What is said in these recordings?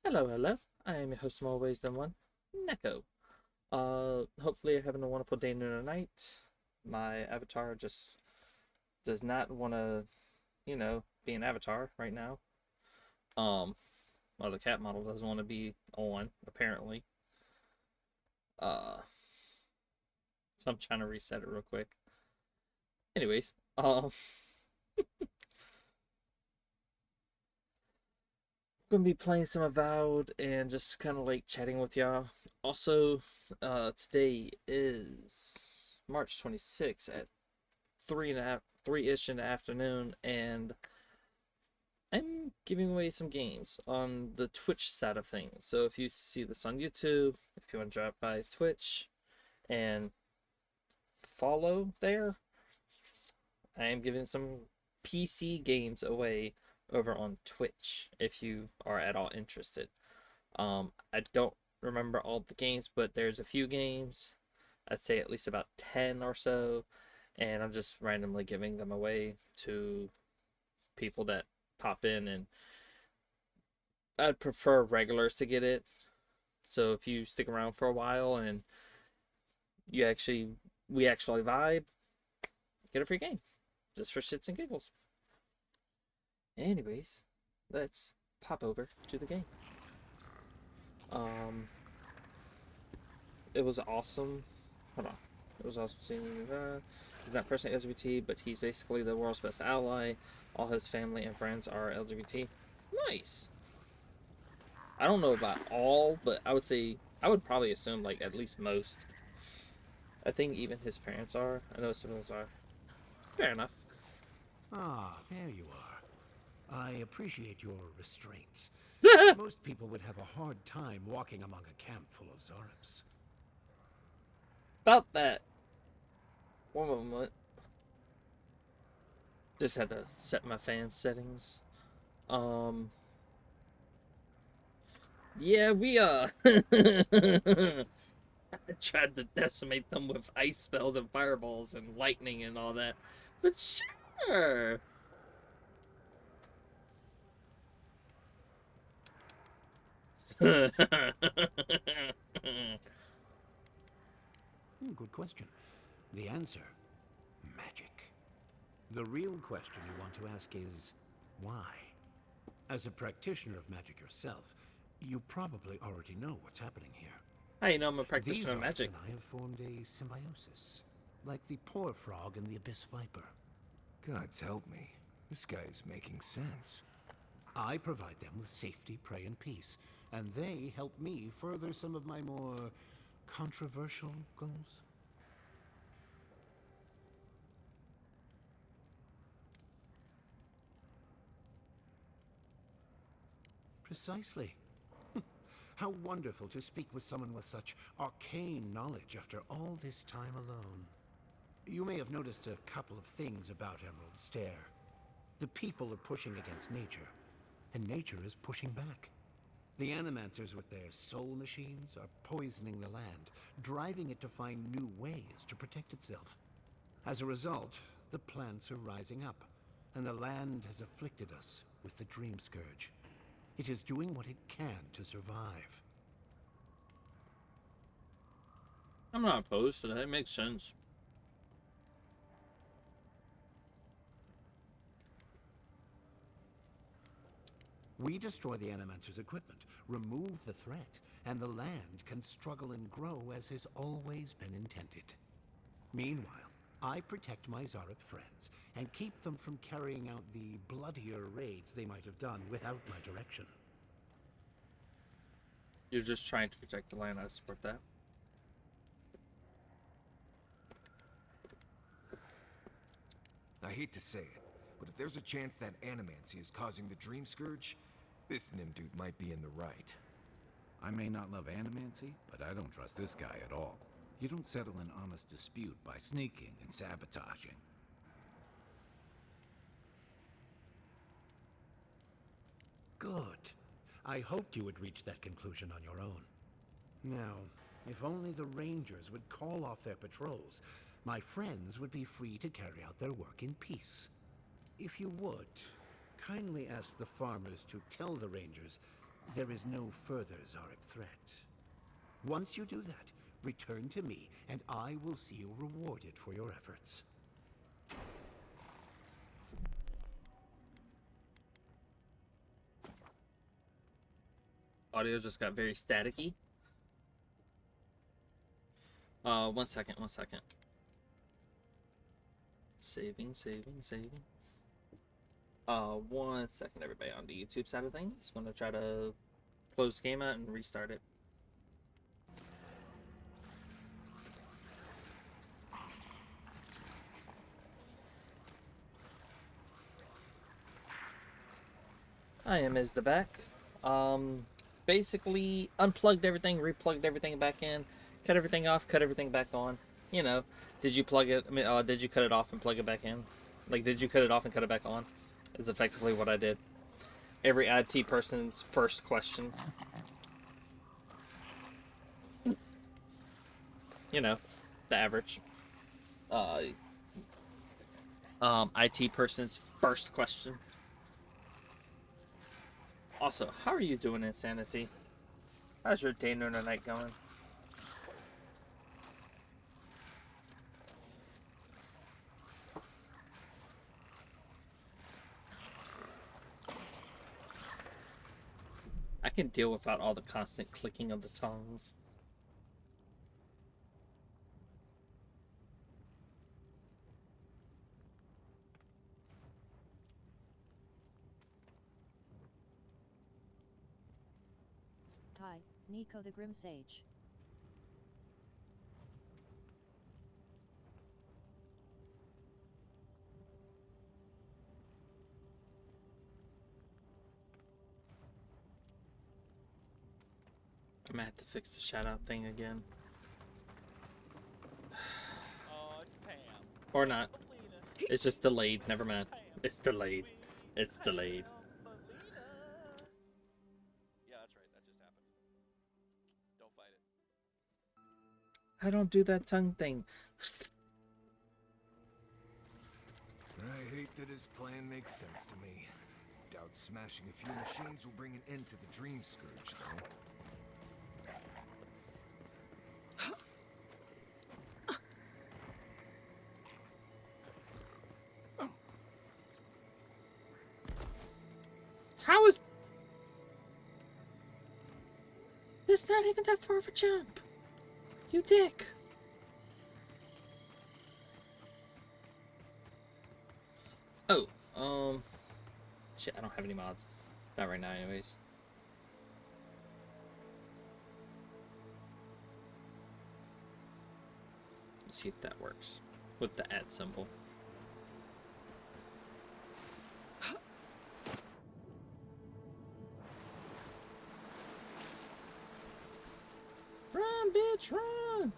Hello, hello. I am your host from Always the One, Neko. Hopefully you're having a wonderful day, noon, or night. My avatar just does not want to, be an avatar right now. Um, well, the cat model doesn't want to be on, apparently. Uh, so I'm trying to reset it real quick. Anyways, gonna be playing some Avowed and just kind of like chatting with y'all. Also, today is March 26th at 3 ish in the afternoon, and I'm giving away some games on the Twitch side of things. So if you see this on YouTube, if you want to drop by Twitch and follow there, I am giving some PC games away over on Twitch if you are at all interested. I don't remember all the games, but there's a few games. I'd say at least about 10 or so, and I'm just randomly giving them away to people that pop in, and I'd prefer regulars to get it. So if you stick around for a while and you actually we actually vibe, get a free game just for shits and giggles. Anyways, let's pop over to the game. Um, it was awesome. Hold on. It was awesome seeing. He's not personally LGBT, but he's basically the world's best ally. All his family and friends are LGBT. Nice. I don't know about all, but I would probably assume like at least most. I think even his parents are. I know his siblings are. Fair enough. Ah, there you are. I appreciate your restraint. Most people would have a hard time walking among a camp full of Zarups. About that. One moment. Just had to set my fan settings. Um. Yeah, we I tried to decimate them with ice spells and fireballs and lightning and all that. But sure. Good question. The answer, magic. The real question you want to ask is, why? As a practitioner of magic yourself, you probably already know what's happening here. How you know I'm a These practitioner of Zarups magic? and I have formed a symbiosis, like the poor frog and the abyss viper. Gods help me. This guy is making sense. I provide them with safety, prey, and peace, and they help me further some of my more controversial goals. Precisely. How wonderful to speak with someone with such arcane knowledge after all this time alone. You may have noticed a couple of things about Emerald Stair. The people are pushing against nature, and nature is pushing back. The Animancers with their soul machines are poisoning the land, driving it to find new ways to protect itself. As a result, the plants are rising up, and the land has afflicted us with the Dream Scourge. It is doing what it can to survive. I'm not opposed to that. It makes sense. We destroy the Animancer's equipment, remove the threat, and the land can struggle and grow as has always been intended. Meanwhile, I protect my Zarup friends and keep them from carrying out the bloodier raids they might have done without my direction. You're just trying to protect the land. I support that. I hate to say it, but if there's a chance that animancy is causing the Dream Scourge, this Nim dude might be in the right. I may not love animancy, but I don't trust this guy at all. You don't settle an honest dispute by sneaking and sabotaging. Good. I hoped you would reach that conclusion on your own. Now, if only the Rangers would call off their patrols, my friends would be free to carry out their work in peace. If you would, kindly ask the farmers to tell the Rangers There is no further Zarek threat. Once you do that, return to me, and I will see you rewarded for your efforts. Audio just got very staticky. One second, one second. Saving. 1 second, everybody, on the YouTube side of things. Gonna try to close the game out and restart it. I am the back. Basically unplugged everything, replugged everything back in, cut everything off, cut everything back on. You know, did you plug it? I mean, did you cut it off and plug it back in? Like, did you cut it off and cut it back on? Is effectively what I did. Every IT person's first question. You know, the average. IT person's first question. Also, how are you doing, Insanity? How's your day, noon, or night going? I can deal without all the constant clicking of the tongues. Hi, Neko the Grimm Sage. I'm gonna have to fix the shout out thing again. Pam. Or not. Melina. It's just delayed. Never mind. Pam. It's delayed. It's Pam. delayed. Melina. Yeah, that's right. That just happened. Don't fight it. I don't do that tongue thing. I hate that his plan makes sense to me. Doubt smashing a few machines will bring an end to the Dream Scourge, though. How is... It's not even that far of a jump. You dick. Oh, shit, I don't have any mods. Not right now, anyways. Let's see if that works with the @ symbol. Run, bitch, run!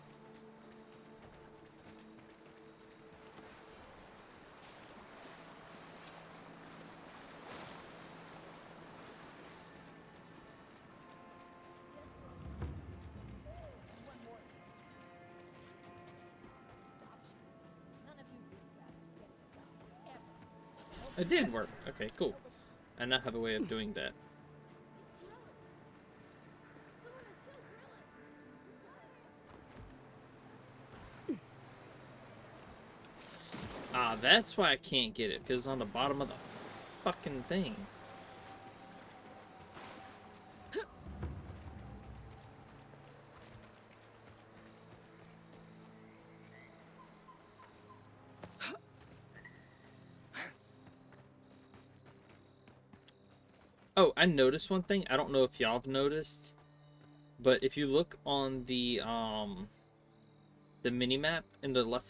It did work. Okay, cool. I now have a way of doing that. Ah, that's why I can't get it, because it's on the bottom of the fucking thing. Oh, I noticed one thing. I don't know if y'all have noticed, but if you look on the mini-map in the left,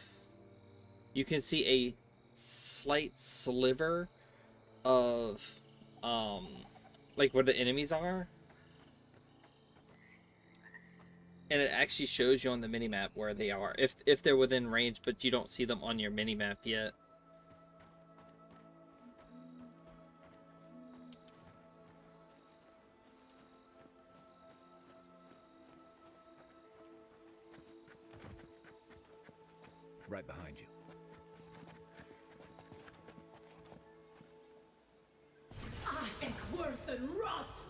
you can see a slight sliver of like where the enemies are. And it actually shows you on the mini-map where they are, if they're within range, but you don't see them on your mini-map yet. Right behind you. I think worth and wrath.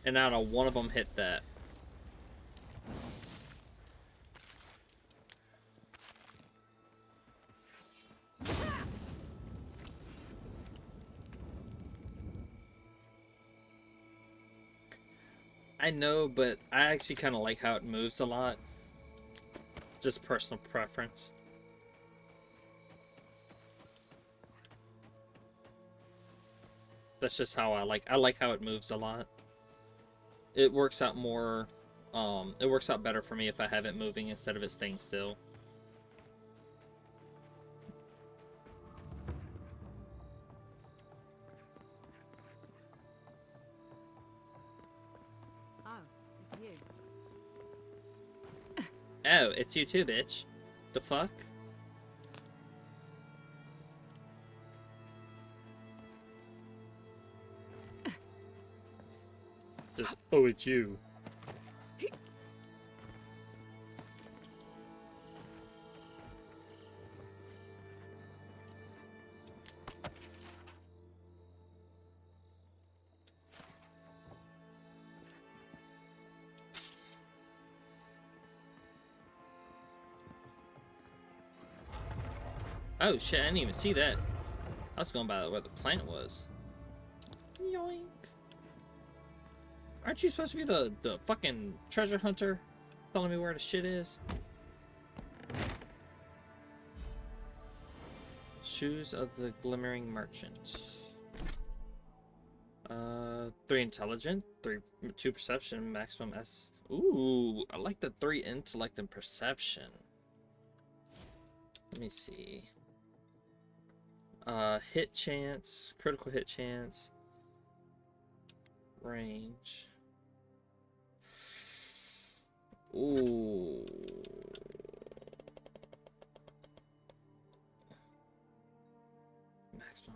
And not a one of them hit that. I know, but I actually kind of like how it moves a lot. Just personal preference. That's just how I like how it moves a lot. It works out more, it works out better for me if I have it moving instead of it staying still. Oh, it's you. Oh, it's you too, bitch. The fuck? Just, oh, it's you. Oh shit, I didn't even see that. I was going by where the planet was. Yoink. Aren't you supposed to be the fucking treasure hunter? Telling me where the shit is? Shoes of the Glimmering Merchant. 3 intelligent, 2 perception, maximum S. Ooh, I like the 3 intellect and perception. Let me see. Hit chance, critical hit chance, range. Ooh. Maximum.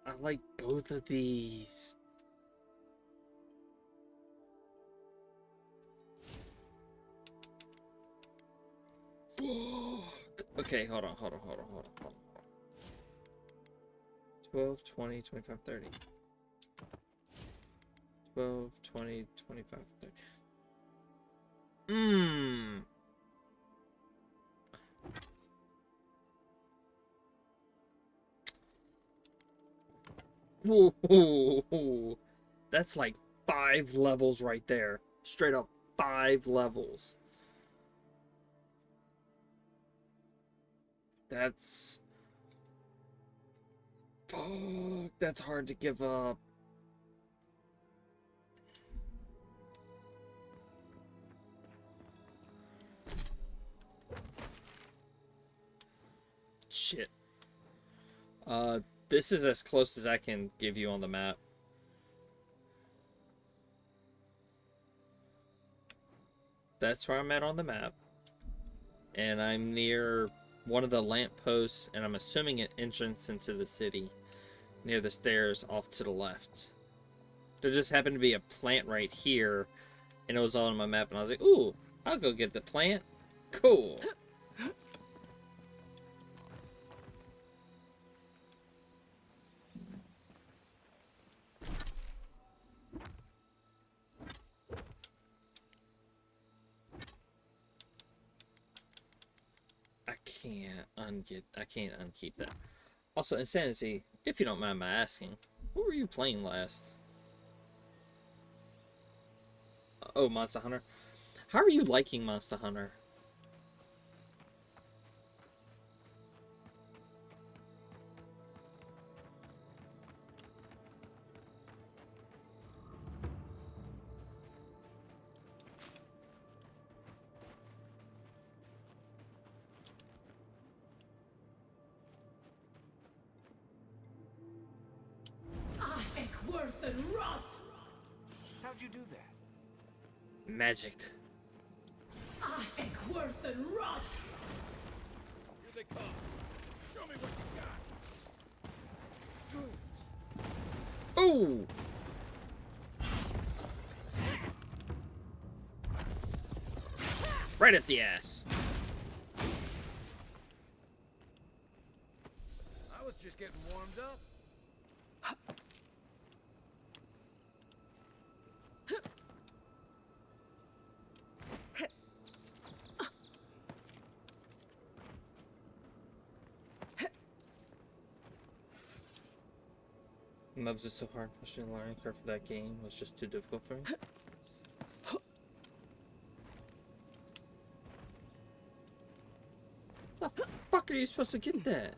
I like both of these. Okay, hold on. 12, 20, 25, 30. 12, 20, 25, 30. Whoa. That's like 5 levels right there. Straight up 5 levels. That's... Fuck, that's hard to give up. Shit. This is as close as I can give you on the map. That's where I'm at on the map. And I'm near one of the lampposts, and I'm assuming an entrance into the city. Near the stairs off to the left. There just happened to be a plant right here, and it was all on my map, and I was like, ooh, I'll go get the plant. Cool. I can't unkeep that. Also, Insanity, if you don't mind my asking, what were you playing last? Oh, Monster Hunter. How are you liking Monster Hunter? How'd you do that? Magic. they come. Show me what you got. Ooh! Right at the ass. I was just getting warmed up. And that was just so hard. Pushing the learning curve for that game was just too difficult for me. How the fuck are you supposed to get that?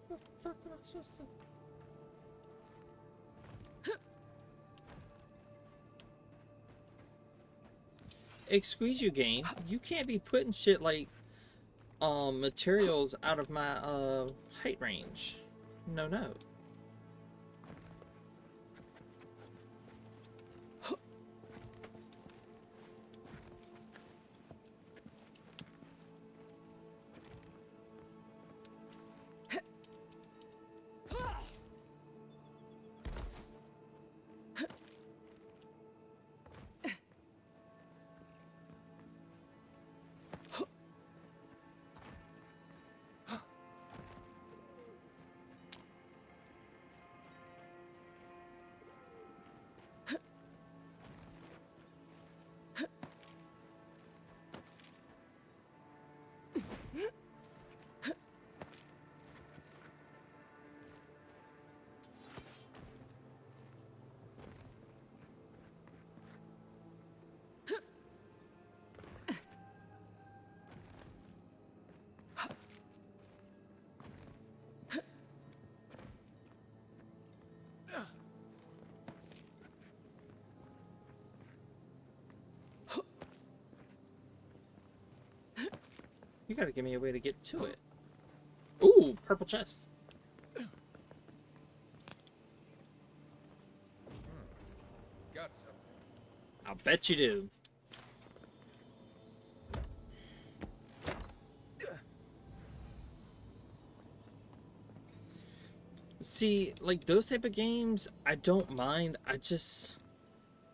The fuck am I supposed to? Excuse you, game. You can't be putting shit like materials out of my height range. No, no. You gotta give me a way to get to it. Ooh, purple chest. Got something. I'll bet you do. See, like those type of games, I don't mind.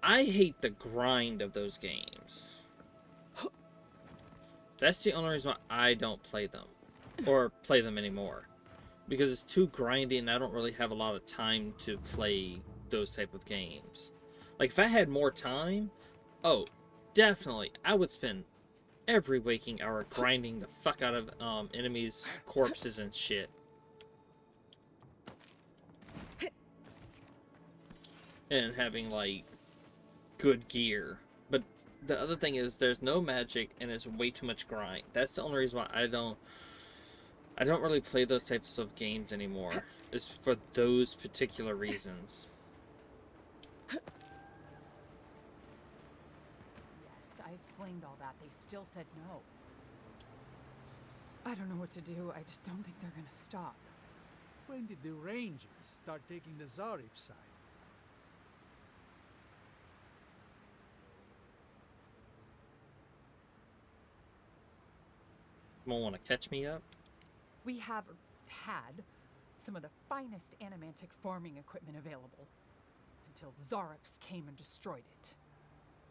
I hate the grind of those games. That's the only reason why I don't play them. Or play them anymore. Because it's too grindy and I don't really have a lot of time to play those type of games. Like if I had more time, oh, definitely, I would spend every waking hour grinding the fuck out of enemies' corpses and shit. And having like good gear. But the other thing is there's no magic and it's way too much grind. That's the only reason why I don't really play those types of games anymore. Is for those particular reasons. Yes, I explained all that. They still said no. I don't know what to do. I just don't think they're gonna stop. When did the Rangers start taking the Zarib side? Someone want to catch me up? We have had some of the finest animantic farming equipment available until Zarops came and destroyed it.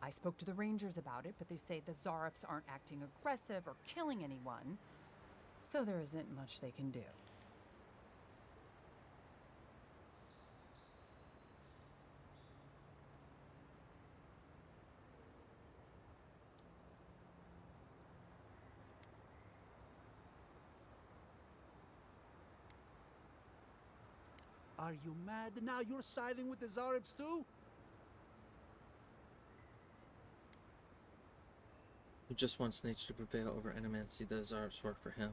I spoke to the Rangers about it, but they say the Zarops aren't acting aggressive or killing anyone, so there isn't much they can do. Are you mad? Now you're siding with the Zaribs too? He just wants nature to prevail over animancy. The Zarbs work for him.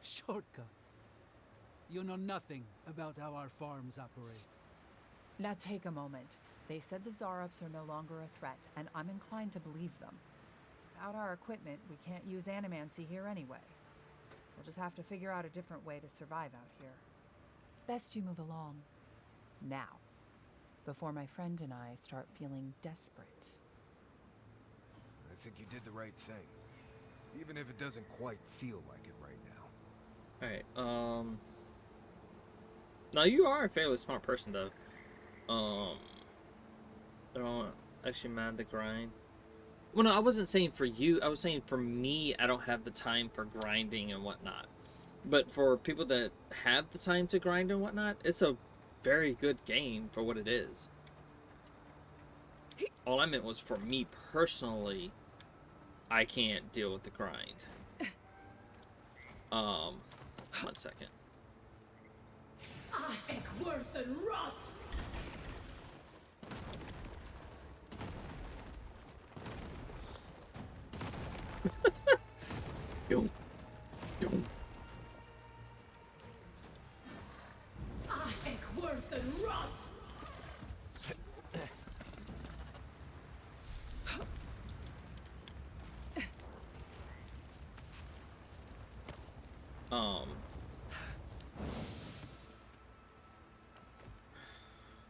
Shortcuts. You know nothing about how our farms operate. Now take a moment. They said the Zarops are no longer a threat, and I'm inclined to believe them. Without our equipment, we can't use animancy here anyway. We'll just have to figure out a different way to survive out here. Best you move along. Now. before my friend and I start feeling desperate. I think you did the right thing. Even if it doesn't quite feel like it right now. Alright, now you are a fairly smart person, though. I don't actually mind the grind. Well, no, I wasn't saying for you. I was saying for me, I don't have the time for grinding and whatnot. But for people that have the time to grind and whatnot, it's a very good game for what it is. All I meant was for me personally, I can't deal with the grind. 1 second. Yo. Yo.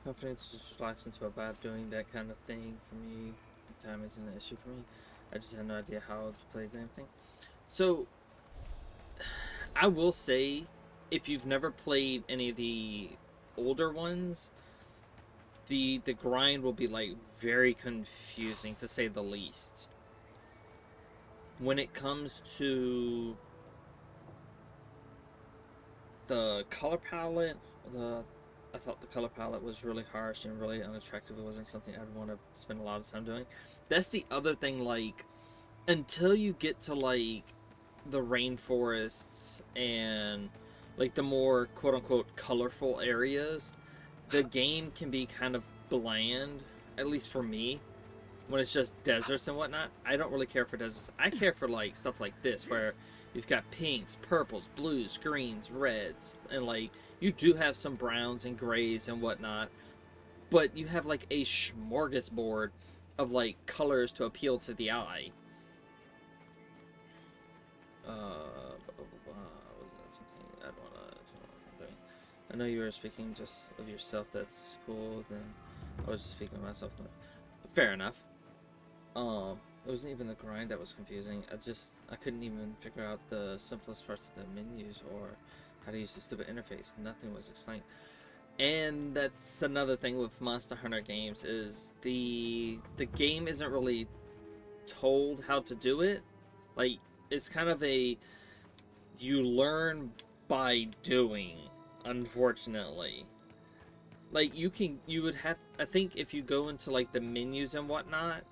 Confidence just relax into a bad doing that kind of thing for me. Time isn't an issue for me. I just had no idea how to play the damn thing. So, I will say, if you've never played any of the older ones, the grind will be like very confusing to say the least. When it comes to the color palette, I thought the color palette was really harsh and really unattractive. It wasn't something I'd want to spend a lot of time doing. That's the other thing, like, until you get to, like, the rainforests and, like, the more quote-unquote colorful areas, the game can be kind of bland, at least for me, when it's just deserts and whatnot. I don't really care for deserts. I care for, like, stuff like this, where you've got pinks, purples, blues, greens, reds, and, like, you do have some browns and grays and whatnot, but you have, like, a smorgasbord of, like, colors to appeal to the eye. Wasn't that something I'd want to do? I know you were speaking just of yourself. That's cool. Then I was just speaking of myself. Fair enough. It wasn't even the grind that was confusing. I couldn't even figure out the simplest parts of the menus or how to use the stupid interface. Nothing was explained. And that's another thing with Monster Hunter games, is the game isn't really told how to do it. Like, it's kind of a, you learn by doing, unfortunately. Like, you would have, I think if you go into, like, the menus and whatnot,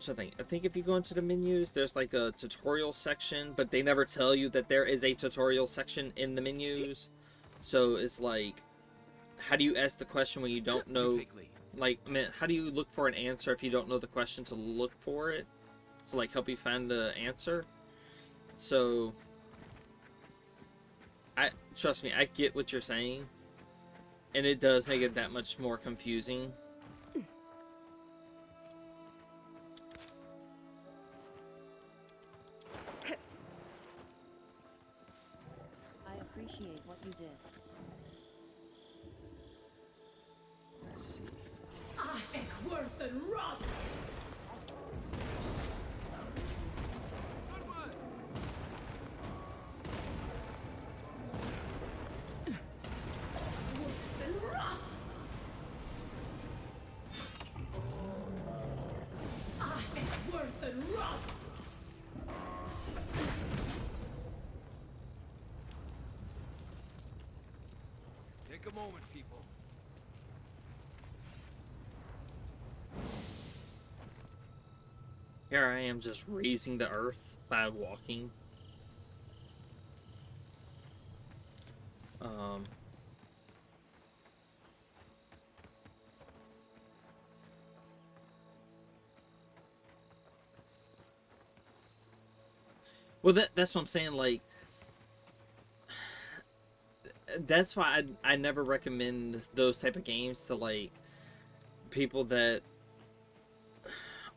I think if you go into the menus, there's like a tutorial section, but they never tell you that there is a tutorial section in the menus. So it's like, how do you ask the question when you don't know? Like, I mean, how do you look for an answer if you don't know the question to look for it? To, like, help you find the answer? So, trust me, I get what you're saying. And it does make it that much more confusing. I appreciate what you did. Let's see. Take a moment, people. Here I am just raising the earth by walking. Well, that's what I'm saying, like, that's why I never recommend those type of games to, like, people that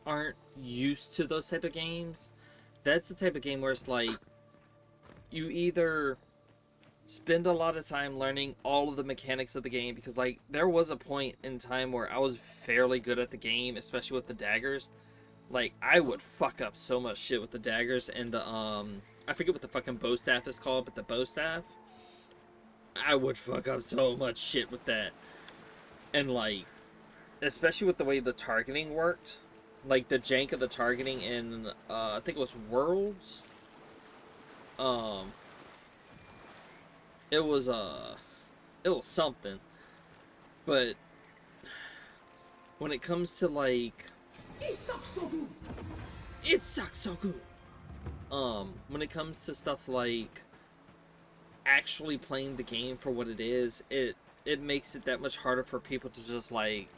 aren't used to those type of games. That's the type of game where it's like, you either spend a lot of time learning all of the mechanics of the game, because like there was a point in time where I was fairly good at the game, especially with the daggers. Like I would fuck up so much shit with the daggers and the I forget what the fucking bow staff is called, but the bow staff, I would fuck up so much shit with that. And like, especially with the way the targeting worked, like the jank of the targeting in I think it was Worlds. Um it was it was something. But when it comes to like, it sucks so good. When it comes to stuff like actually playing the game for what it is, it makes it that much harder for people to just like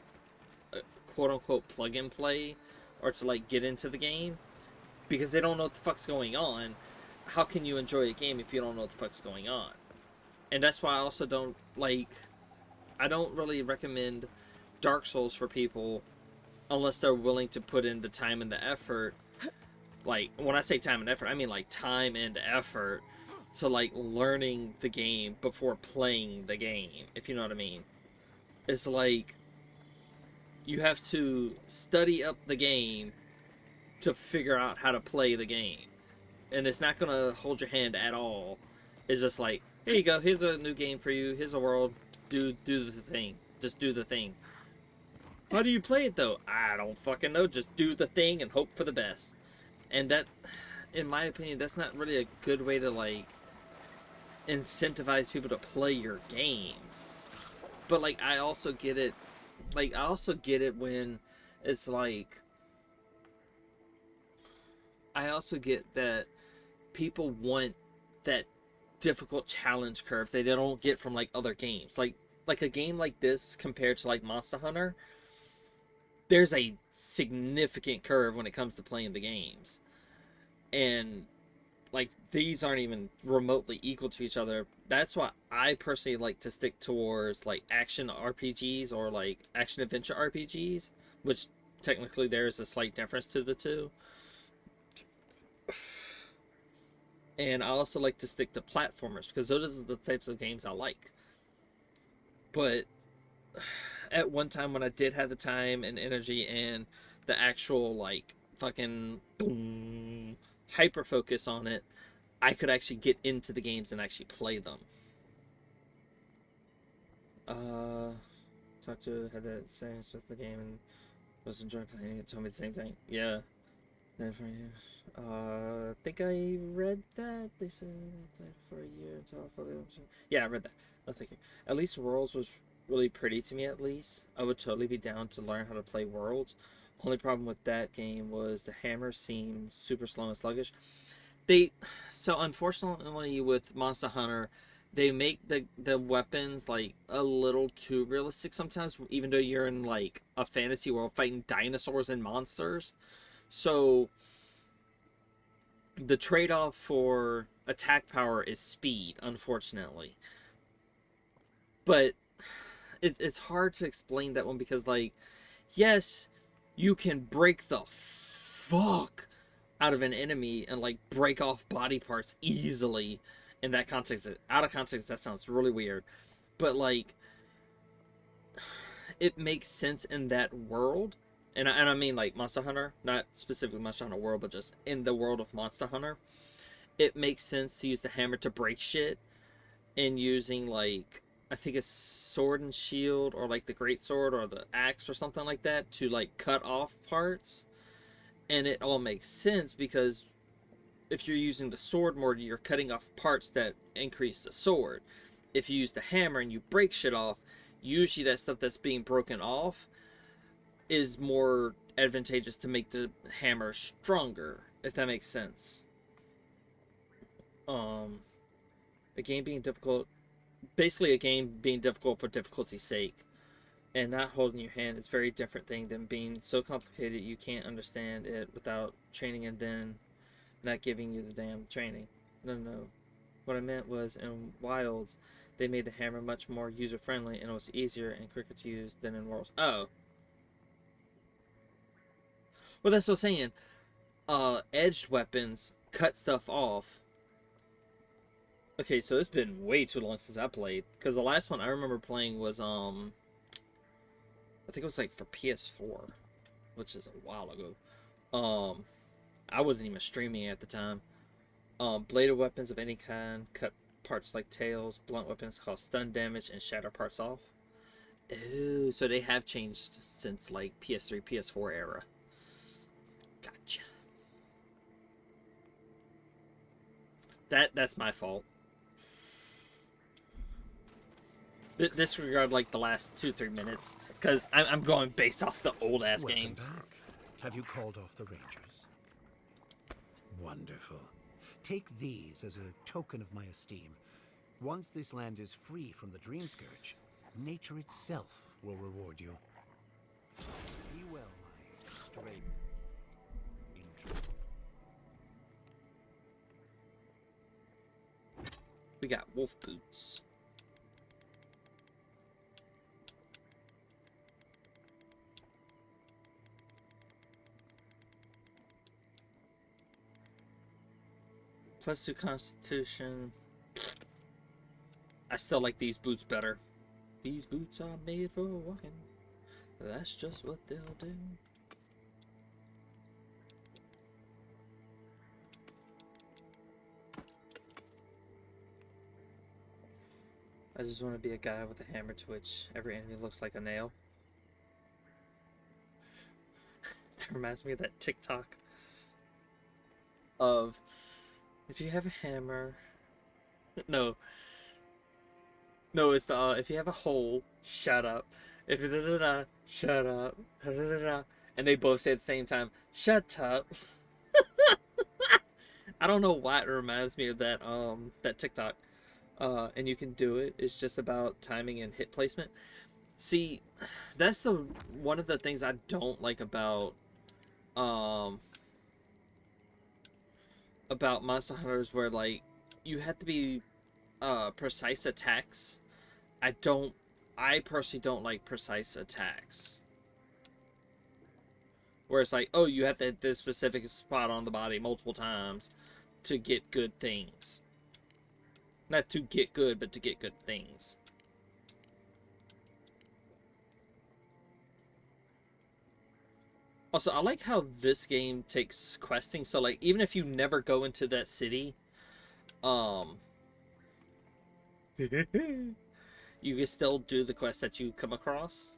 quote unquote plug and play, or to like get into the game, because they don't know what the fuck's going on. How can you enjoy a game if you don't know what the fuck's going on? And that's why I also don't like, I don't really recommend Dark Souls for people unless they're willing to put in the time and the effort. Like, when I say time and effort, I mean like time and effort to like learning the game before playing the game, if you know what I mean. It's like you have to study up the game to figure out how to play the game. And it's not gonna hold your hand at all. It's just like, here you go, here's a new game for you, here's a world, do the thing. Just do the thing. How do you play it though? I don't fucking know, just do the thing and hope for the best. And that, in my opinion, that's not really a good way to like incentivize people to play your games. But like, I also get it, like I also get it when it's like, I also get that people want that difficult challenge curve that they don't get from like other games. Like a game like this compared to like Monster Hunter, there's a significant curve when it comes to playing the games. And like these aren't even remotely equal to each other. That's why I personally like to stick towards like action RPGs or like action adventure RPGs, which technically there is a slight difference to the two. And I also like to stick to platformers because those are the types of games I like. But at one time when I did have the time and energy and the actual like fucking boom hyper focus on it, I could actually get into the games and actually play them. Talked to had that same stuff the game and was enjoying playing it. Told me the same thing. Yeah. Then for years. I think I read that. They said I played for a year until I fully understood. Yeah, I read that. Oh, thank you. At least Worlds was really pretty to me, at least. I would totally be down to learn how to play Worlds. Only problem with that game was the hammer seemed super slow and sluggish. So unfortunately with Monster Hunter, they make the weapons like a little too realistic sometimes, even though you're in like a fantasy world fighting dinosaurs and monsters. So the trade-off for attack power is speed, unfortunately. But it's hard to explain that one because, like, yes, you can break the fuck out of an enemy and, like, break off body parts easily in that context. Out of context, that sounds really weird. But, like, it makes sense in that world. And I mean, like, Monster Hunter, not specifically Monster Hunter World, but just in the world of Monster Hunter. It makes sense to use the hammer to break shit, and using, like, I think a sword and shield, or like the great sword or the axe or something like that to like cut off parts. And it all makes sense because if you're using the sword more, you're cutting off parts that increase the sword. If you use the hammer and you break shit off, usually that stuff that's being broken off is more advantageous to make the hammer stronger, if that makes sense. A game being difficult, basically a game being difficult for difficulty's sake, and not holding your hand is a very different thing than being so complicated you can't understand it without training and then not giving you the damn training. No. What I meant was in Wilds, they made the hammer much more user-friendly and it was easier and quicker to use than in Worlds. Oh. Well, that's what I'm saying. Edged weapons cut stuff off Okay, so it's been way too long since I played. Because the last one I remember playing was, I think it was like for PS4, which is a while ago. I wasn't even streaming at the time. Bladed weapons of any kind cut parts like tails. Blunt weapons cause stun damage and shatter parts off. Ooh, so they have changed since like PS3, PS4 era. Gotcha. That's my fault. Disregard like the last 2-3 minutes because I'm going based off the old ass Welcome games. back. Have you called off the Rangers? Wonderful. Take these as a token of my esteem. Once this land is free from the Dream Scourge, nature itself will reward you. Be well, my stray angel. We got wolf boots. +2 Constitution. I still like these boots better. These boots are made for walking. That's just what they'll do. I just want to be a guy with a hammer to which every enemy looks like a nail. That reminds me of that TikTok of if you have a hammer. No, it's the if you have a hole, shut up. If you shut up. And they both say at the same time, shut up. I don't know why it reminds me of that that TikTok. And you can do it. It's just about timing and hit placement. See, that's one of the things I don't like about Monster Hunters, where like you have to be precise attacks. I personally don't like precise attacks. Where it's like, oh, you have to hit this specific spot on the body multiple times to get good things. Not to get good, but to get good things. Also, I like how this game takes questing. So, like, even if you never go into that city, you can still do the quest that you come across.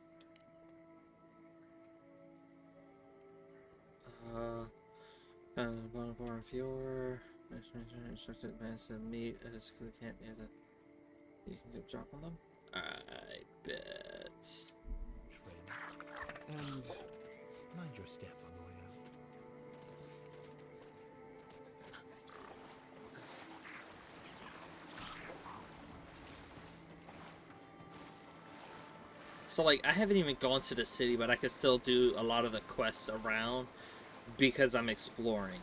Bar of your instructed advance and meet at a school camp near the. You can go drop on them. I bet. And mind your step on the way out. So, like, I haven't even gone to the city, but I can still do a lot of the quests around because I'm exploring.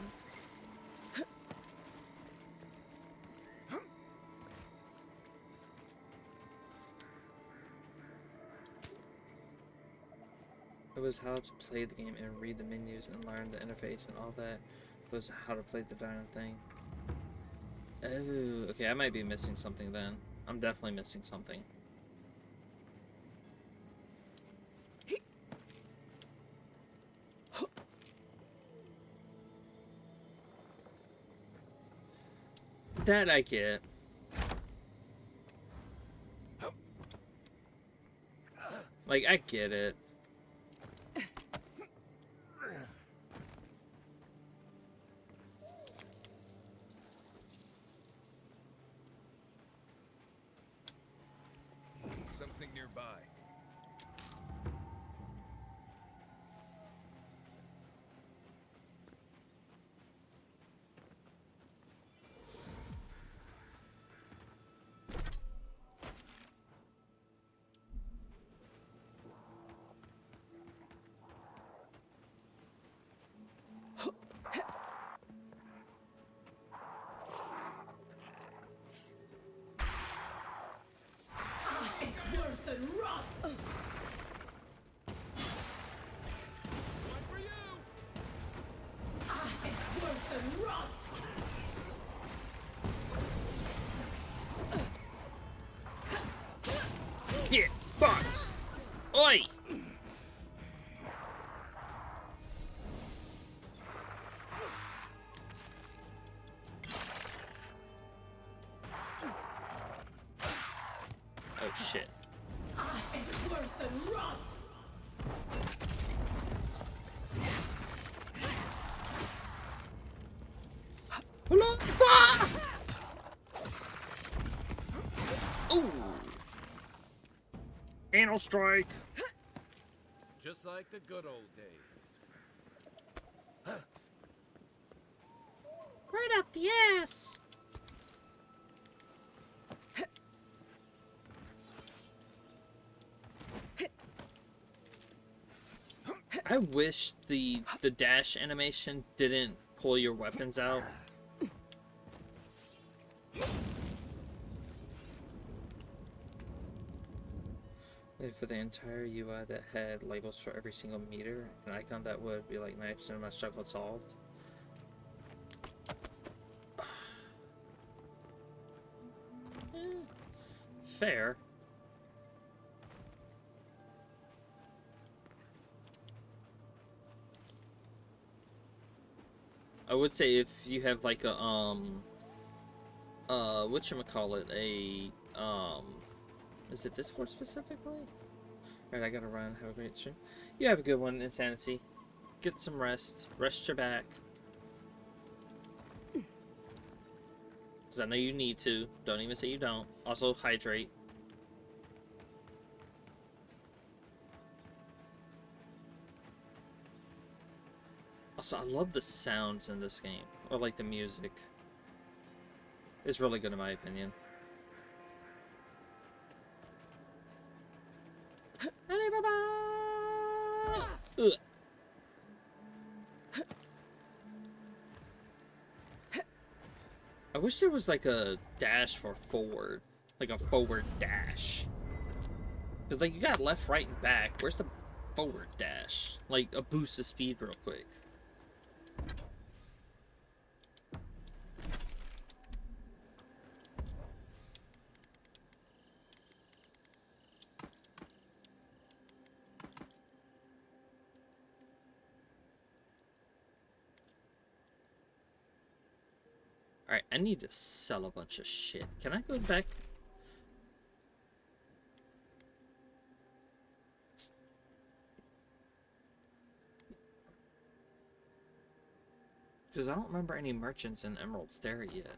It was how to play the game and read the menus and learn the interface and all that. It was how to play the darn thing. Oh, okay, I might be missing something then. I'm definitely missing something. That I get. Like, I get it. Something nearby. Worth and wrath Oh shit. Ooh! Anal strike! Just like the good old days. Right up the ass! I wish the dash animation didn't pull your weapons out. Like for the entire UI that had labels for every single meter, an icon that would be like 90% of my struggle solved. Fair. I would say if you have like a whatchamacallit, is it Discord specifically? Alright, I gotta run. Have a great stream. You have a good one, Insanity. Get some rest. Rest your back. Because I know you need to. Don't even say you don't. Also, hydrate. Also, I love the sounds in this game. Or like the music. It's really good in my opinion. Ugh. I wish there was like a dash for forward. Like a forward dash. Because like you got left, right, and back. Where's the forward dash? Like a boost of speed real quick. Alright, I need to sell a bunch of shit. Can I go back? Because I don't remember any merchants in Emerald Stair yet.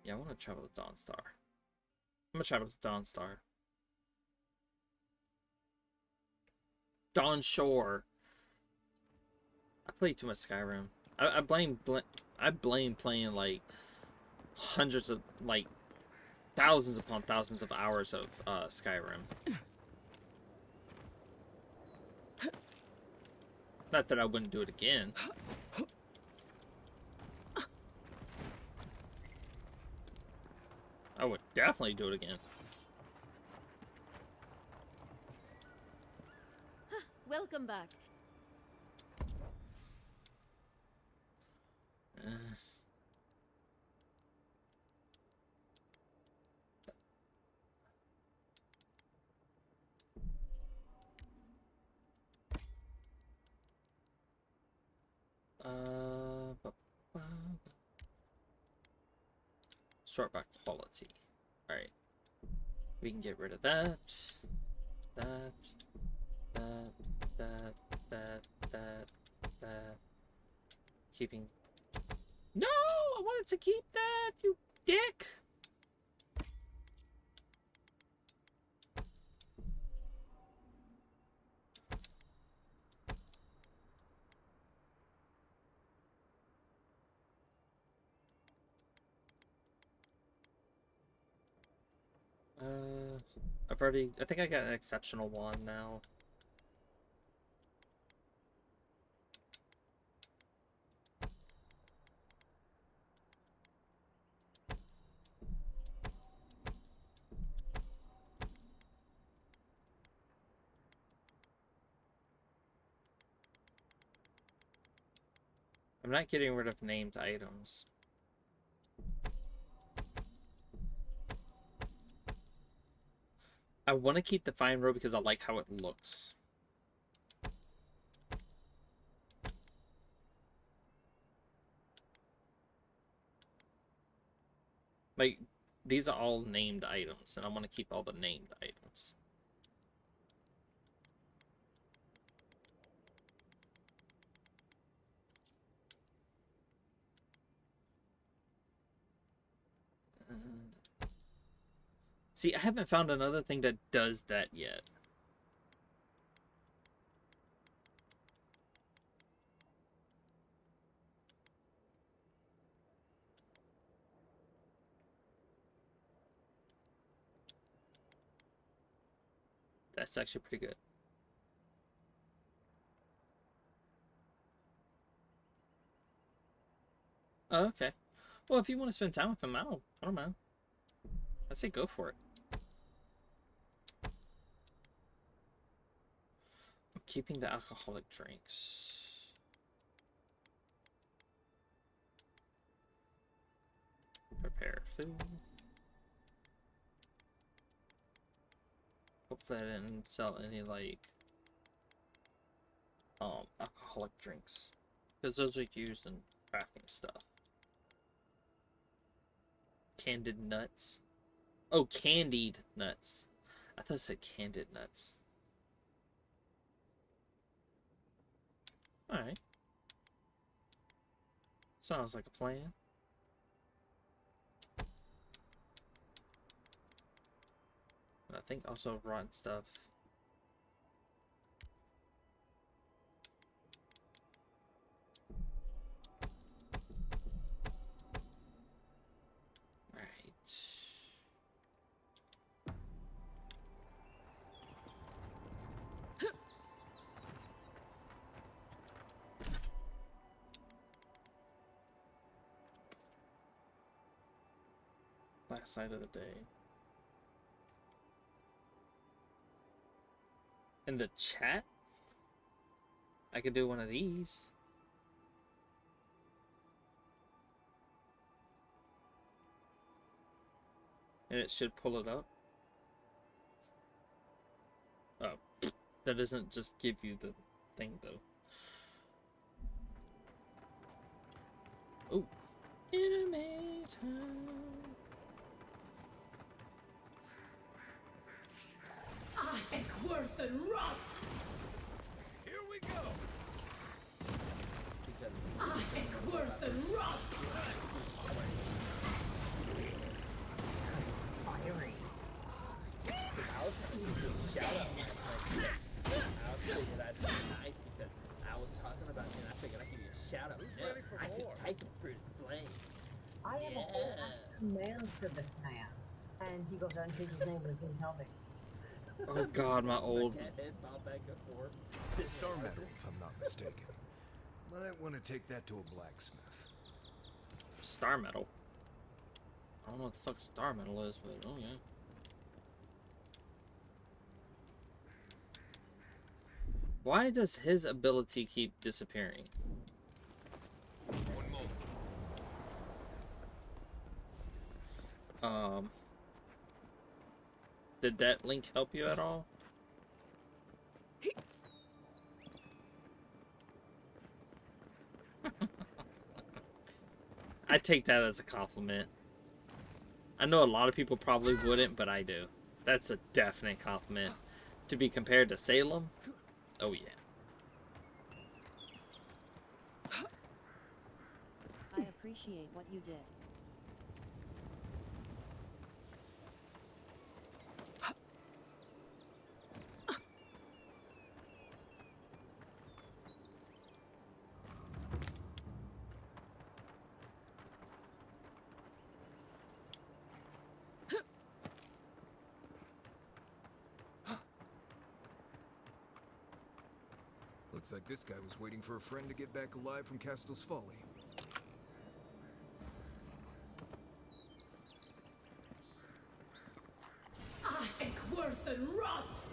Yeah, I want to travel to Dawnstar. I'm going to travel to Dawnstar. Dawn Shore. I played too much Skyrim. I blame playing like hundreds of, like, thousands upon thousands of hours of Skyrim. Not that I wouldn't do it again. I would definitely do it again. Welcome back. Ba- ba- Sort by quality. Alright. We can get rid of that. That. Keeping... No! I wanted to keep that, you dick! I think I got an exceptional one now. I'm not getting rid of named items. I want to keep the fine row because I like how it looks. Like, these are all named items, and I want to keep all the named items. See, I haven't found another thing that does that yet. That's actually pretty good. Oh, okay. Well, if you want to spend time with him, I don't mind. I'd say go for it. I'm keeping the alcoholic drinks. Prepare food. Hopefully I didn't sell any, like, alcoholic drinks. Because those are used in crafting stuff. Candied nuts. Oh, candied nuts. I thought it said candid nuts. Alright. Sounds like a plan. And I think also rotten stuff. Right. Last sight of the day. In the chat? I could do one of these. And it should pull it up. Oh, that doesn't just give you the thing though. Oh, enemy time. Worth and Roth! Here we go! Worth and Roth! Fiery. I was trying to do a shout out last night. I figured I'd be nice because I was talking about it and I figured I'd give you a shout out. Who's ready for I more? could take him through the flames. I have a whole command for this man. And he goes on to his name, but he didn't tell me. Oh god, my old. Star metal, if I'm not mistaken. Might want to take that to a blacksmith. Star metal. I don't know what the fuck star metal is, but oh yeah. Why does his ability keep disappearing? One moment. Did that link help you at all? I take that as a compliment. I know a lot of people probably wouldn't, but I do. That's a definite compliment. To be compared to Salem? Oh yeah. I appreciate what you did. Looks like this guy was waiting for a friend to get back alive from Castel's Folly. Worth and Roth!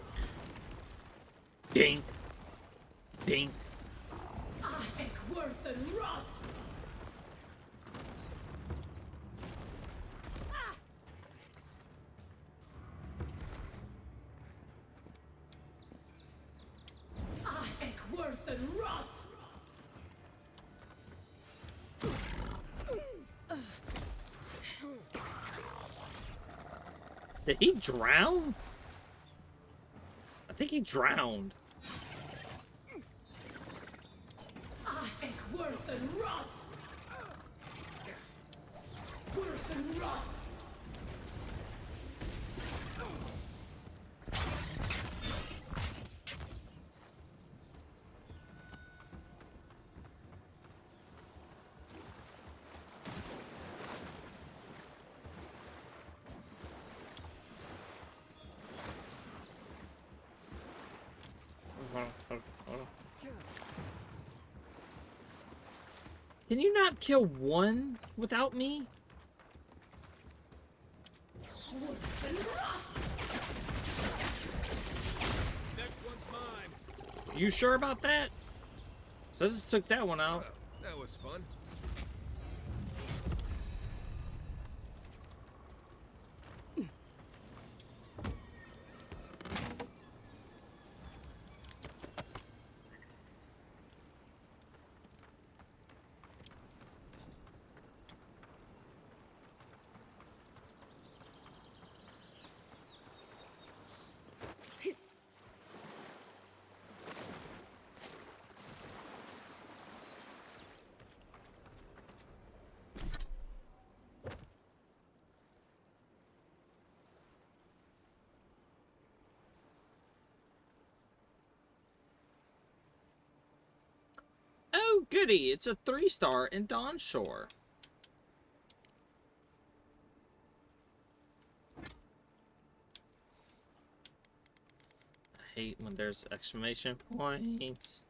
Ding. Ding. Worth and Roth! Worth and Roth! Did he drown? I think he drowned. Worth and wrath. Worth and wrath. Can you not kill one without me? Next one's mine. You sure about that? So I just took that one out. That was fun. Oh, goody. It's a 3-star in Dawnshore. I hate when there's exclamation points.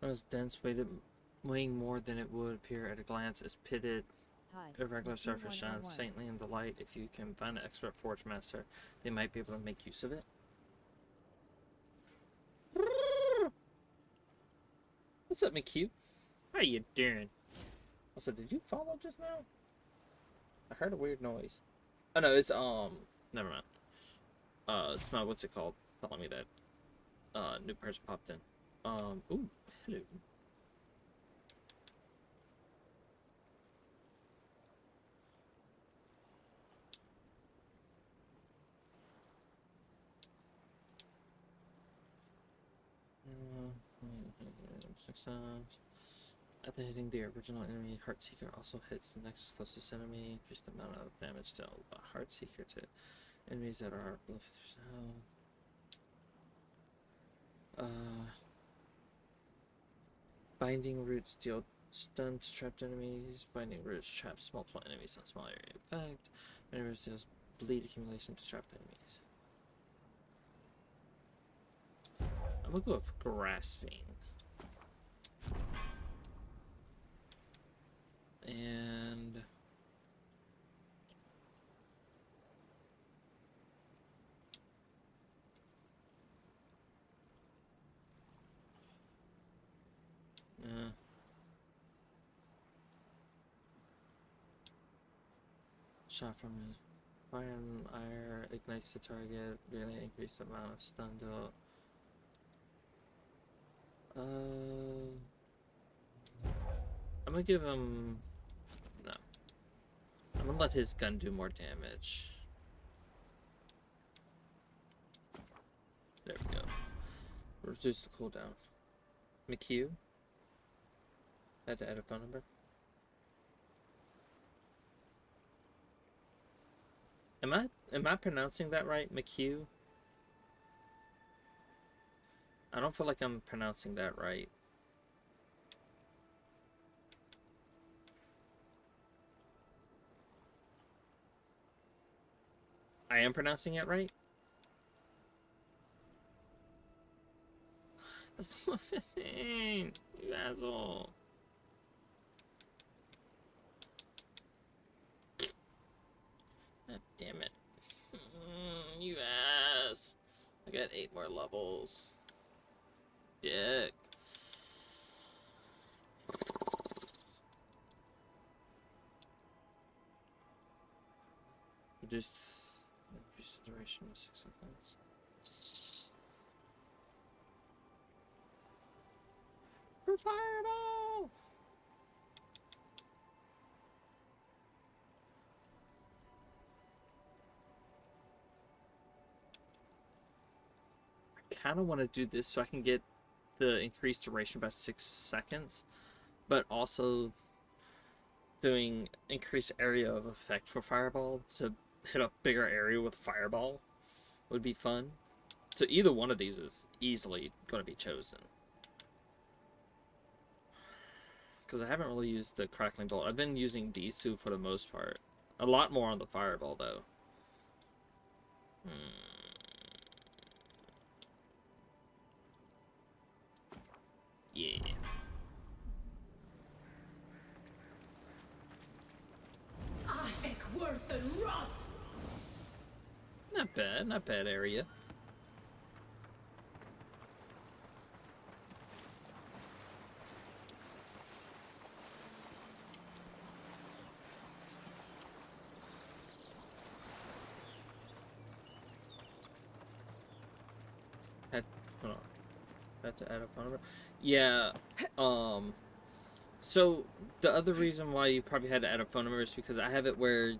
As dense, weighing more than it would appear at a glance, is pitted. Hi. A regular surface 111. shines faintly in the light. If you can find an expert forge master, they might be able to make use of it. What's up, McCue? How you doing? Also, did you follow just now? I heard a weird noise. Oh no, it's never mind. It's my, what's it called? Telling me that new person popped in. Ooh, hello. Six times. After hitting the original enemy, Heartseeker also hits the next closest enemy. Increase the amount of damage dealt by Heartseeker to enemies that are below 50%. Binding Roots deal stun to trapped enemies. Binding Roots traps multiple enemies on a small area. In fact, Binding Roots deals bleed accumulation to trapped enemies. I'm gonna go with Grasping. And shot from his fire and ire ignites the target, really increase the amount of stun dealt. I'm gonna give him no. I'm gonna let his gun do more damage. There we go. Reduce the cooldown. McHugh? I had to add a phone number. Am I pronouncing that right? McHugh? I don't feel like I'm pronouncing that right. I am pronouncing it right? That's not 15, you asshole. God damn it. You ass. I got 8 more levels. Dick. Reduce the duration of 6 seconds. fireball! I kind of want to do this so I can get the increased duration by 6 seconds, but also doing increased area of effect for fireball to hit a bigger area with fireball would be fun. So either one of these is easily going to be chosen. Because I haven't really used the crackling bolt. I've been using these two for the most part. A lot more on the fireball though. Yeah. Not bad area. Hold on. Had to add a phone number. Yeah. So the other reason why you probably had to add a phone number is because I have it where,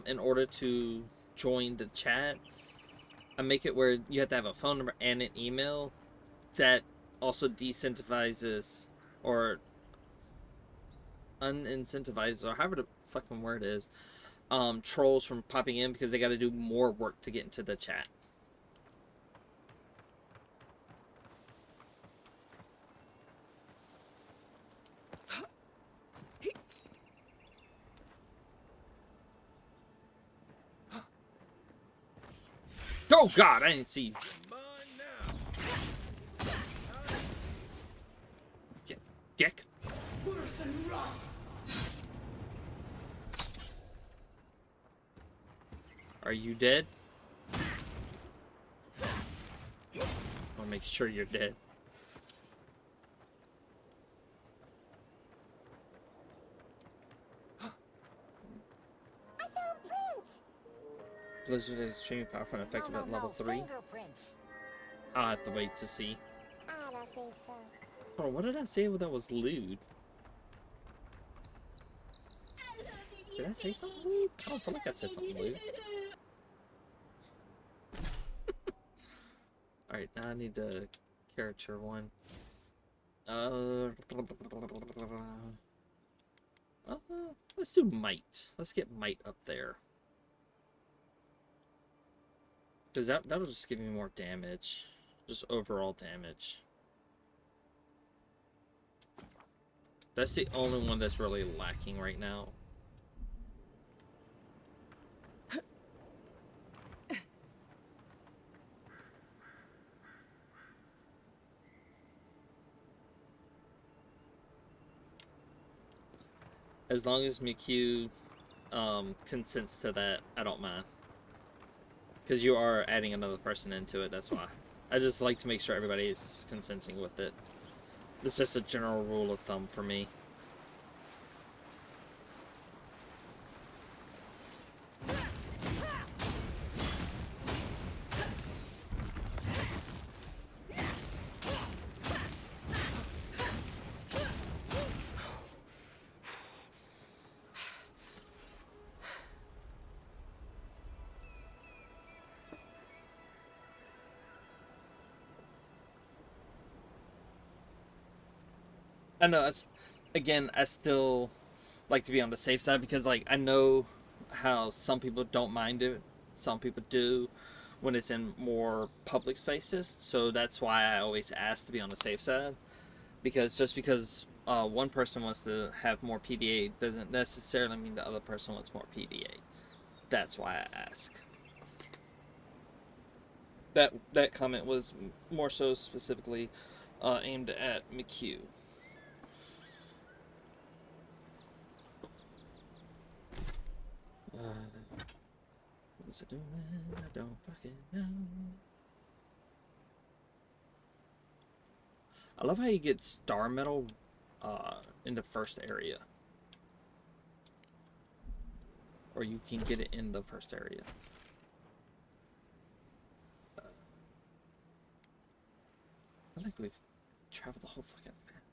in order to join the chat, I make it where you have to have a phone number and an email. That also decentivizes or unincentivizes, or however the fucking word is, trolls from popping in because they got to do more work to get into the chat. Oh God, I didn't see you. Dick. Are you dead? I'll make sure you're dead. Blizzard is extremely powerful and effective at level 3. I'll have to wait to see. I don't think so. Hold on, what did I say that was lewd? Did I say something lewd? I don't feel like I said something lewd. Alright, now I need the character one. Let's do might. Let's get might up there. Because that'll just give me more damage. Just overall damage. That's the only one that's really lacking right now. As long as McHugh consents to that, I don't mind. Because you are adding another person into it, that's why. I just like to make sure everybody is consenting with it. It's just a general rule of thumb for me. I know, again, I still like to be on the safe side because, like, I know how some people don't mind it, some people do when it's in more public spaces, so that's why I always ask to be on the safe side, because just because one person wants to have more PDA doesn't necessarily mean the other person wants more PDA. That's why I ask. That comment was more so specifically aimed at McHugh. What's it doing? I don't fucking know. I love how you get star metal in the first area. Or you can get it in the first area. I feel like we've traveled the whole fucking map.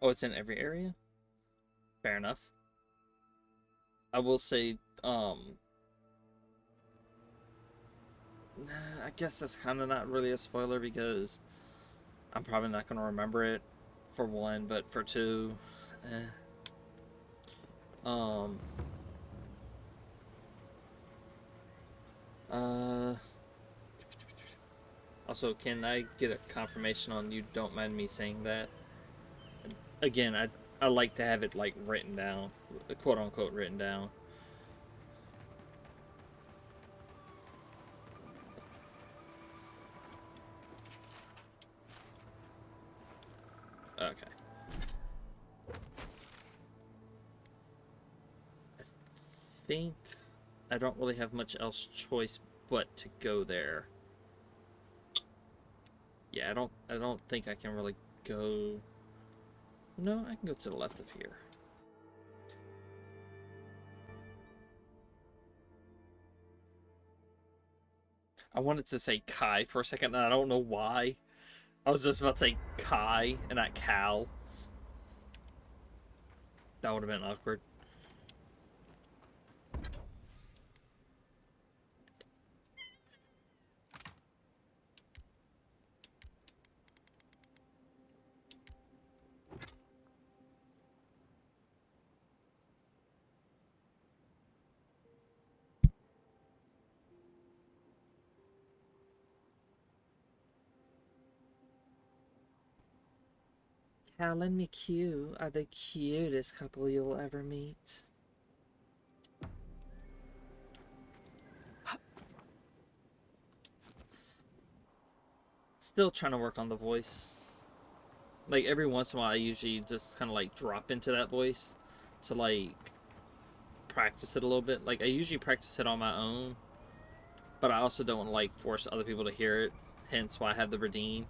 Oh, it's in every area? Fair enough. I will say, I guess that's kind of not really a spoiler because I'm probably not going to remember it, for one, but for two, eh. Um, Also, can I get a confirmation on you don't mind me saying that? Again, I like to have it, like, written down, quote-unquote written down. Okay. I think I don't really have much else choice but to go there. Yeah, I don't think I can really go. No, I can go to the left of here. I wanted to say Kai for a second, and I don't know why. I was just about to say Kai and not Cal. That would have been awkward. Cal and McHugh are the cutest couple you'll ever meet. Still trying to work on the voice. Like, every once in a while, I usually just kind of, like, drop into that voice to, like, practice it a little bit. Like, I usually practice it on my own, but I also don't want to, like, force other people to hear it. Hence why I have the redeem.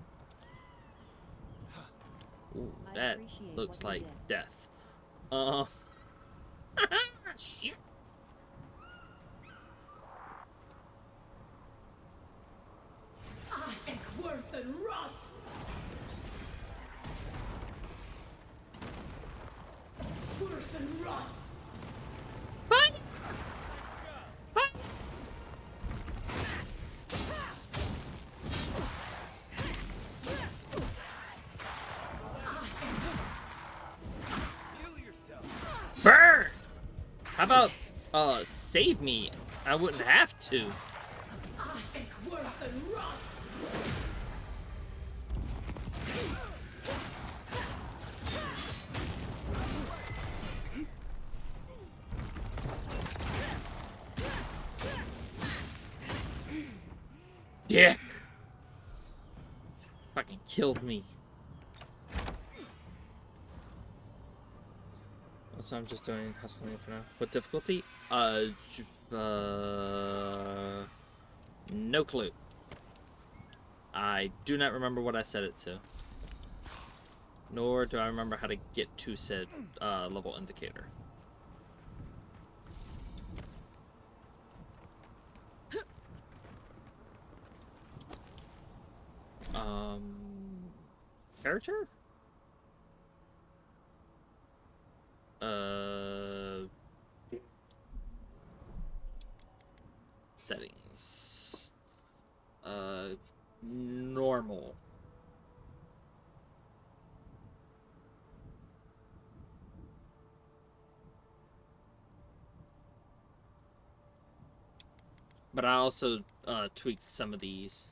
Ooh, that looks like death. Shit. I think worth and wrath. Worth and wrath. Bye. Bye. Burn! How about, save me? I wouldn't have to. I think worth and wrath. Dick! Fucking killed me. So I'm just doing hustling for now. What difficulty? No clue. I do not remember what I set it to. Nor do I remember how to get to said level indicator. Character? Settings. Normal. But I also tweaked some of these.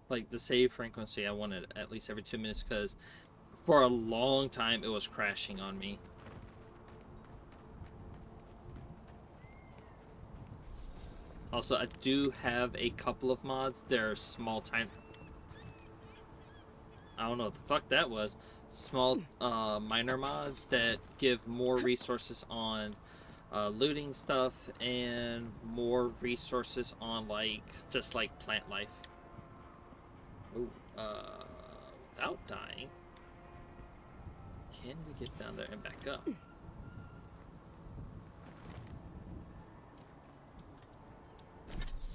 Like the save frequency, I wanted at least every 2 minutes because for a long time it was crashing on me. Also, I do have a couple of mods. They're small time. I don't know what the fuck that was. Small minor mods that give more resources on looting stuff and more resources on like just like plant life. Ooh, without dying. Can we get down there and back up?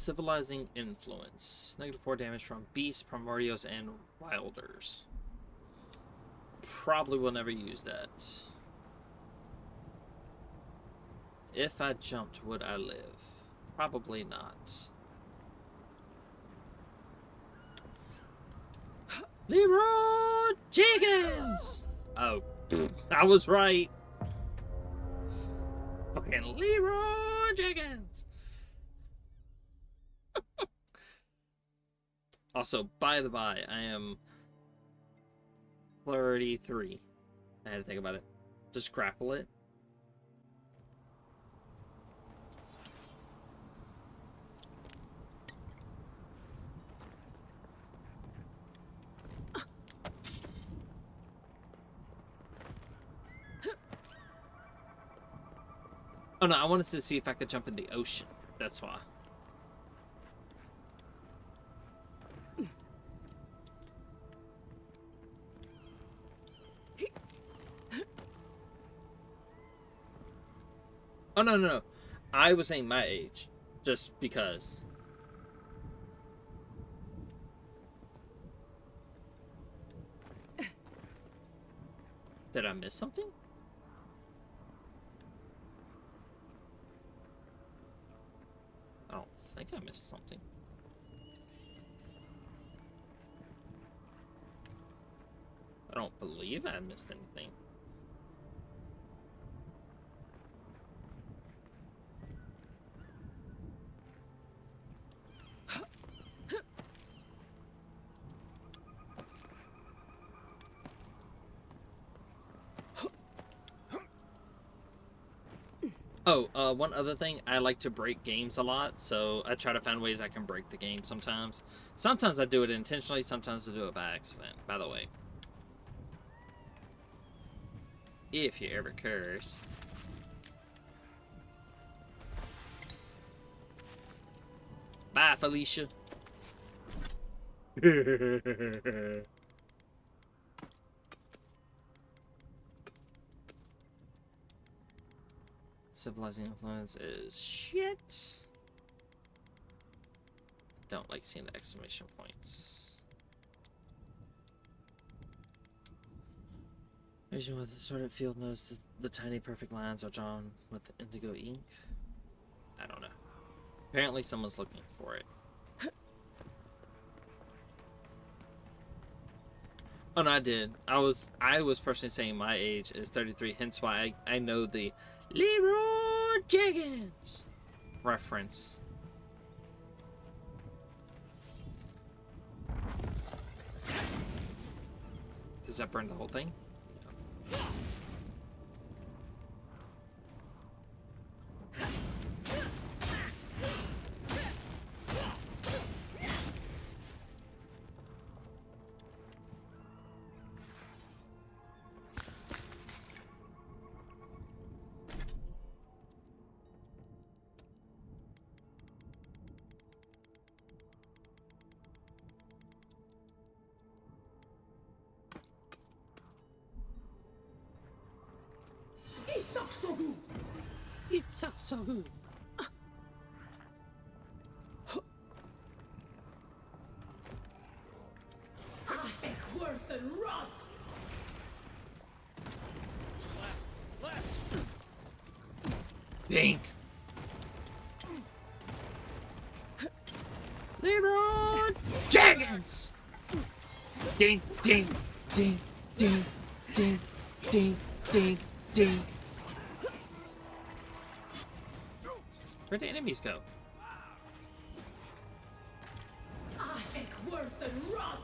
Civilizing Influence. -4 damage from beasts, primordials, and wilders. Probably will never use that. If I jumped, would I live? Probably not. Leroy Jenkins! Oh, I was right. Fucking Leroy Jenkins! Also, by the by, I am 33. I had to think about it. Just grapple it. Oh no, I wanted to see if I could jump in the ocean. That's why. Oh, no, no, no. I was saying my age. Just because. Did I miss something? I don't think I missed something. I don't believe I missed anything. Oh, one other thing, I like to break games a lot, so I try to find ways I can break the game sometimes. Sometimes I do it intentionally, sometimes I do it by accident, by the way. If you ever curse. Bye, Felicia. Civilizing Influence is shit. Don't like seeing the exclamation points. Vision with the sorted field knows the tiny perfect lines are drawn with indigo ink. I don't know. Apparently someone's looking for it. Oh no, I did. I was personally saying my age is 33, hence why I know the Leroy Jenkins reference. Does that burn the whole thing? It sucks so good. It sucks so good. Worth and wrath. Pink. Leroy Jenkins. Ding, ding, ding, ding, ding, ding, ding, ding. Where'd the enemies go? Worth and wrath.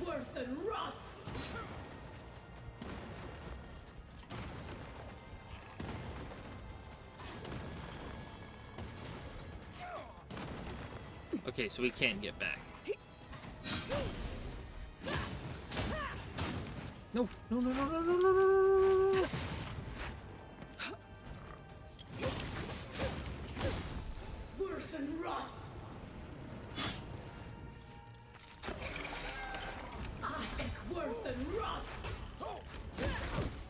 Worth and wrath. Okay, so we can't get back. No, no, no, no, no, no, no, no, no, no. Worth and wrath. Worth and wrath.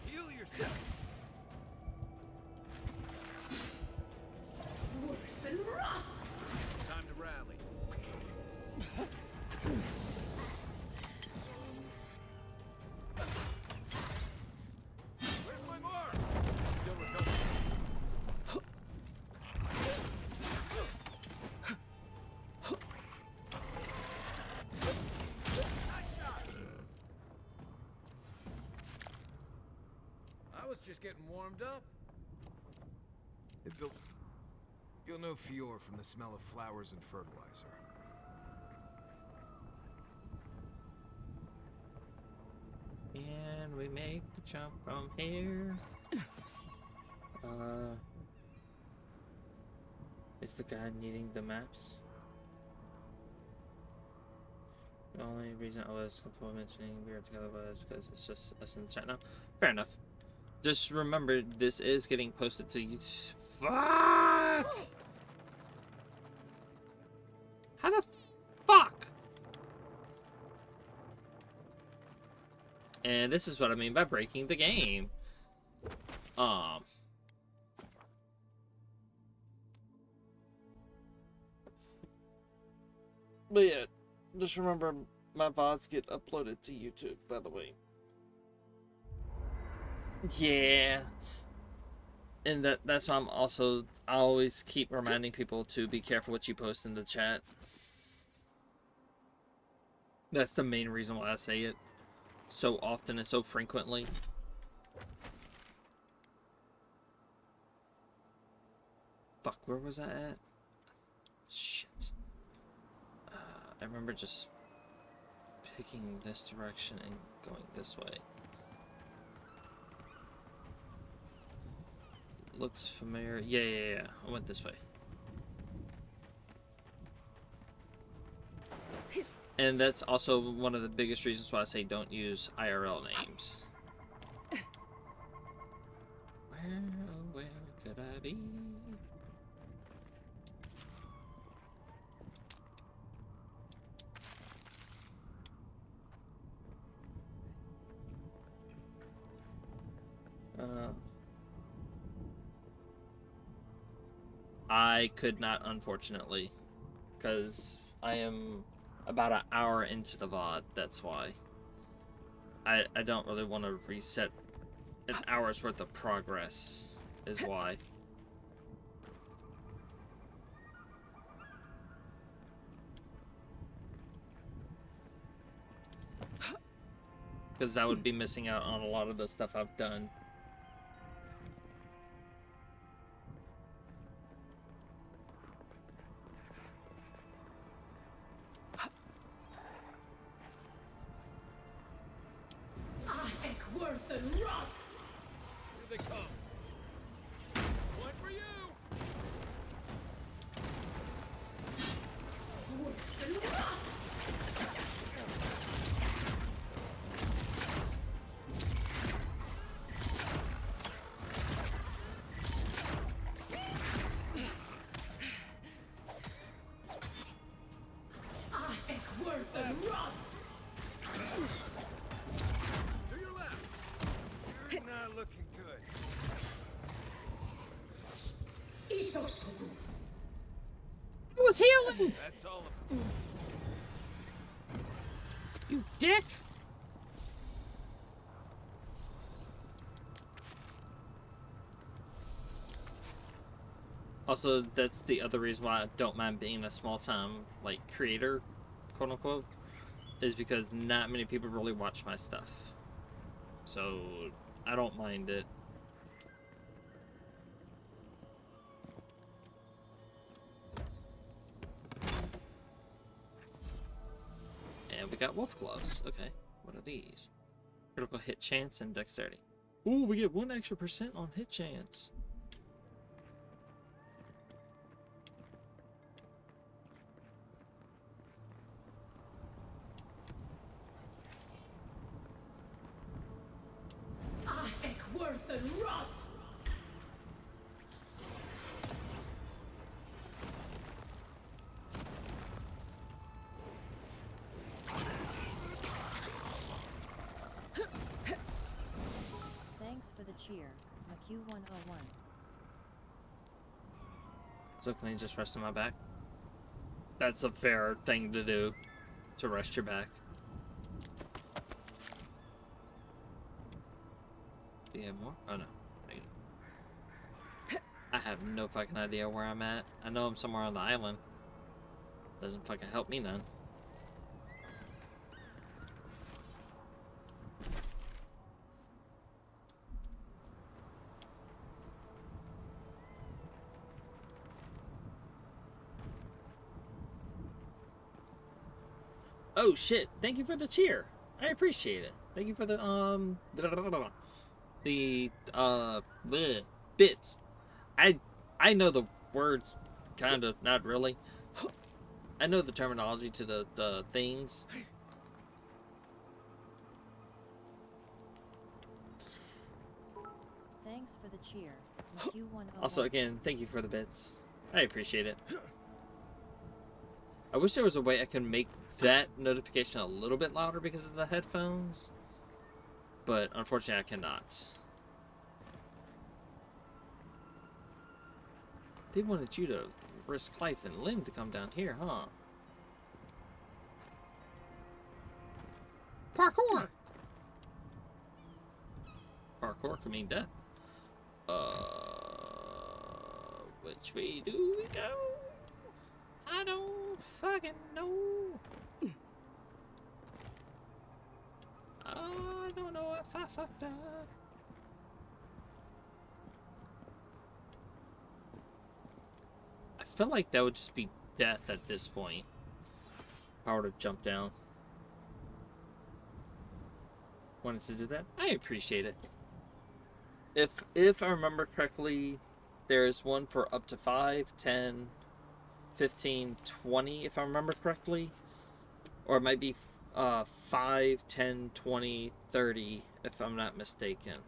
Heal yourself. was just getting warmed up. You'll know Fior from the smell of flowers and fertilizer. And we make the jump from here. Is the guy needing the maps? The only reason I was comfortable mentioning we are together was because it's just us in the chat now. Fair enough. Just remember, this is getting posted to YouTube. Fuck! How the fuck? And this is what I mean by breaking the game. But yeah, just remember my VODs get uploaded to YouTube, by the way. Yeah. And that's why I always keep reminding people to be careful what you post in the chat. That's the main reason why I say it so often and so frequently. Fuck, where was I at? Shit. I remember just picking this direction and going this way. Looks familiar. Yeah. I went this way. And that's also one of the biggest reasons why I say don't use IRL names. Where could I be? I could not, unfortunately, because I am about an hour into the VOD, that's why. I don't really want to reset an hour's worth of progress, is why. Because I would be missing out on a lot of the stuff I've done. Here they come. One for you. To your left. You're not looking good. I was healing! That's all of them. You dick! Also, that's the other reason why I don't mind being a small-time, like, creator, quote-unquote, is because not many people really watch my stuff. So, I don't mind it. And we got wolf gloves. Okay, what are these? Critical hit chance and dexterity. Ooh, we get 1 extra % on hit chance. Thanks for the cheer, McQ101. So can I just rest on my back? That's a fair thing to do, to rest your back. Do you have more? Oh no. I have no fucking idea where I'm at. I know I'm somewhere on the island. Doesn't fucking help me none. Oh shit! Thank you for the cheer. I appreciate it. Thank you for the the bleh, bits. I know the words, kind of, not really. I know the terminology to the things. Thanks for the cheer. MQ101. Also, again, thank you for the bits. I appreciate it. I wish there was a way I could make that notification a little bit louder because of the headphones, but unfortunately I cannot. They wanted you to risk life and limb to come down here, huh? Parkour! Parkour can mean death. Which way do we go? I don't fucking know. I don't know if I fucked up. I feel like that would just be death at this point. If I were to jump down. Wanted to do that? I appreciate it. If I remember correctly, there's one for up to 5, 10, 15, 20, if I remember correctly. Or it might be 5, 10, 20, 30, if I'm not mistaken.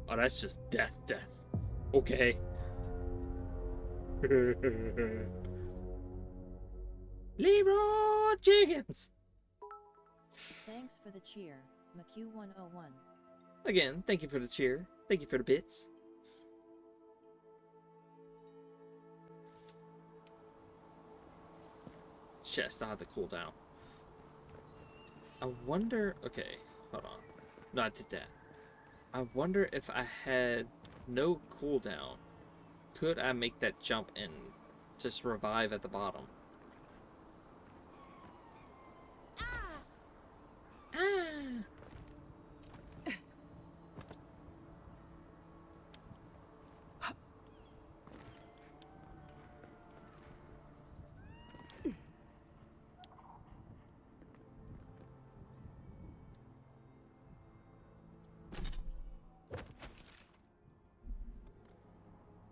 Oh, that's just death. Okay. Leroy Jenkins! Thanks for the cheer. MQ101. Again, thank you for the cheer. Thank you for the bits. Chest, I'll have to cool down. I wonder... Okay, hold on. No, I did that. I wonder if I had no cooldown, could I make that jump and just revive at the bottom?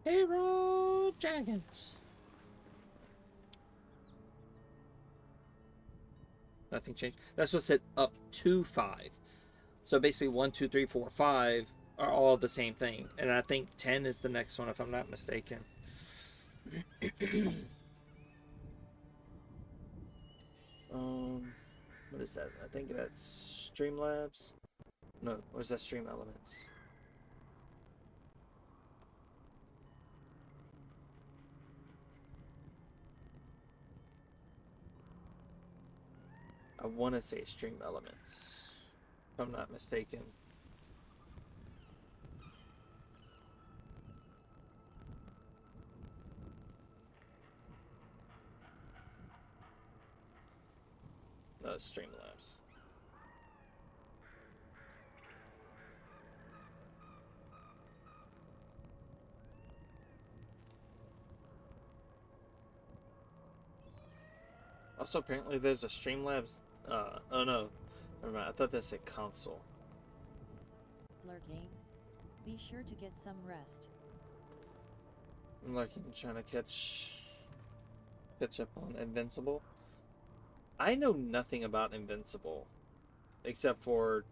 Hero Dragons. Nothing changed. That's what said up to 5. So basically 1, 2, 3, 4, 5 are all the same thing. And I think 10 is the next one if I'm not mistaken. What is that? I think that's Streamlabs. No, or is that Stream Elements? I want to say Stream Elements, if I'm not mistaken. No, it's Streamlabs. Also, apparently there's a Streamlabs. Oh no. Never mind. I thought that said console. Lurking. Be sure to get some rest. I'm lurking, trying to catch up on Invincible. I know nothing about Invincible, except for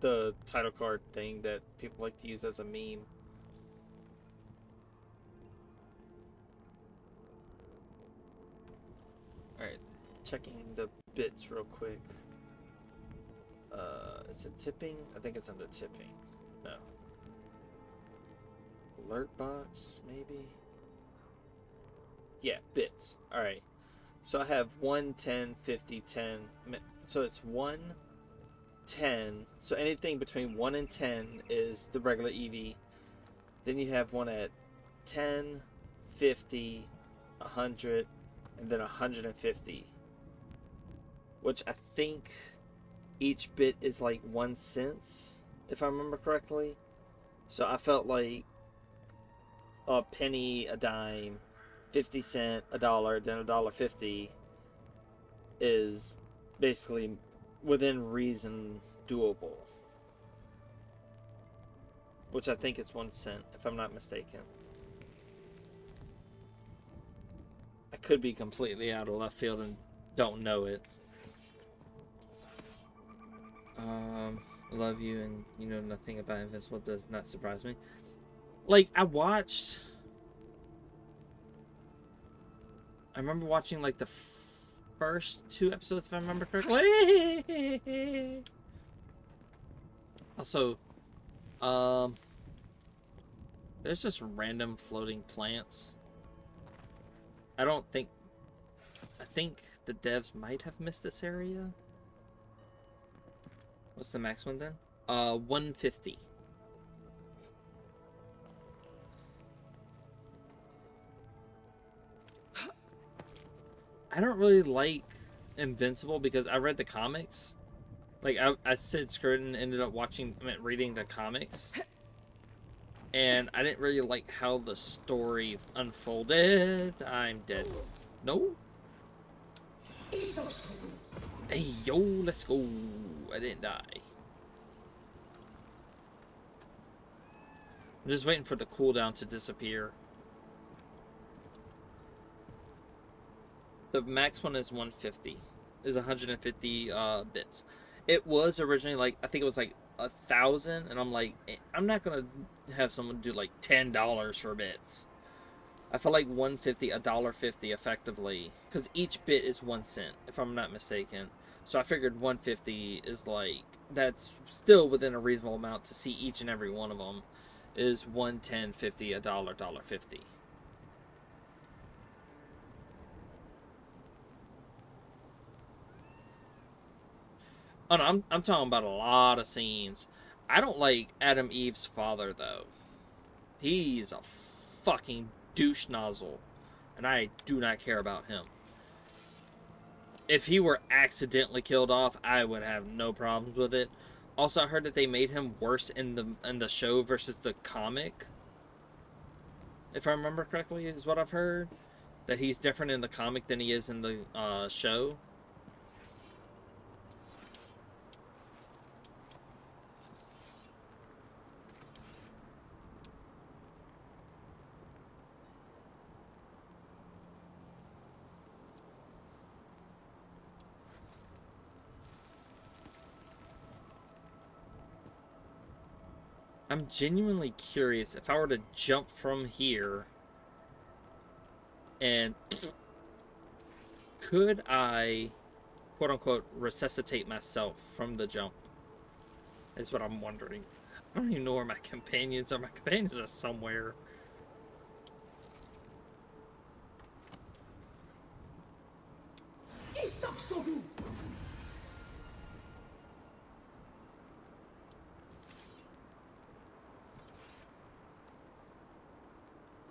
the title card thing that people like to use as a meme. Alright, checking the bits real quick. Is it tipping? I think it's under tipping. No. Alert box, maybe? Yeah, bits. Alright. So I have 1, 10, 50, 10. So it's 1, 10. So anything between 1 and 10 is the regular EV. Then you have one at 10, 50, 100, and then 150. Which I think each bit is like 1 cent, if I remember correctly. So I felt like a penny, a dime, 50 cent, a dollar, then $1.50 is basically within reason doable. Which I think is 1 cent, if I'm not mistaken. I could be completely out of left field and don't know it. Love you, and you know nothing about Invincible does not surprise me. Like, I remember watching like the first 2 episodes, if I remember correctly. Also, there's just random floating plants. I think the devs might have missed this area. What's the max one then? 150. I don't really like Invincible because I read the comics. Like, I said screw it and ended up reading the comics. And I didn't really like how the story unfolded. I'm dead. No? Hey, yo, let's go. I didn't die. I'm just waiting for the cooldown to disappear. The max one is 150. Is 150 bits. It was originally like, I think it was like 1,000, and I'm like, I'm not gonna have someone do like $10 for bits. I feel like 150, $1.50 effectively, because each bit is 1 cent, if I'm not mistaken. So I figured 150 is like, that's still within a reasonable amount to see each and every one of them is 1, 10, 50, $1, $1.50. Oh no, I'm talking about a lot of scenes. I don't like Adam Eve's father though. He's a fucking douche nozzle, and I do not care about him. If he were accidentally killed off, I would have no problems with it. Also, I heard that they made him worse in the show versus the comic. If I remember correctly, is what I've heard. That he's different in the comic than he is in the show. I'm genuinely curious if I were to jump from here and could I, quote unquote, resuscitate myself from the jump? Is what I'm wondering. I don't even know where my companions are. My companions are somewhere.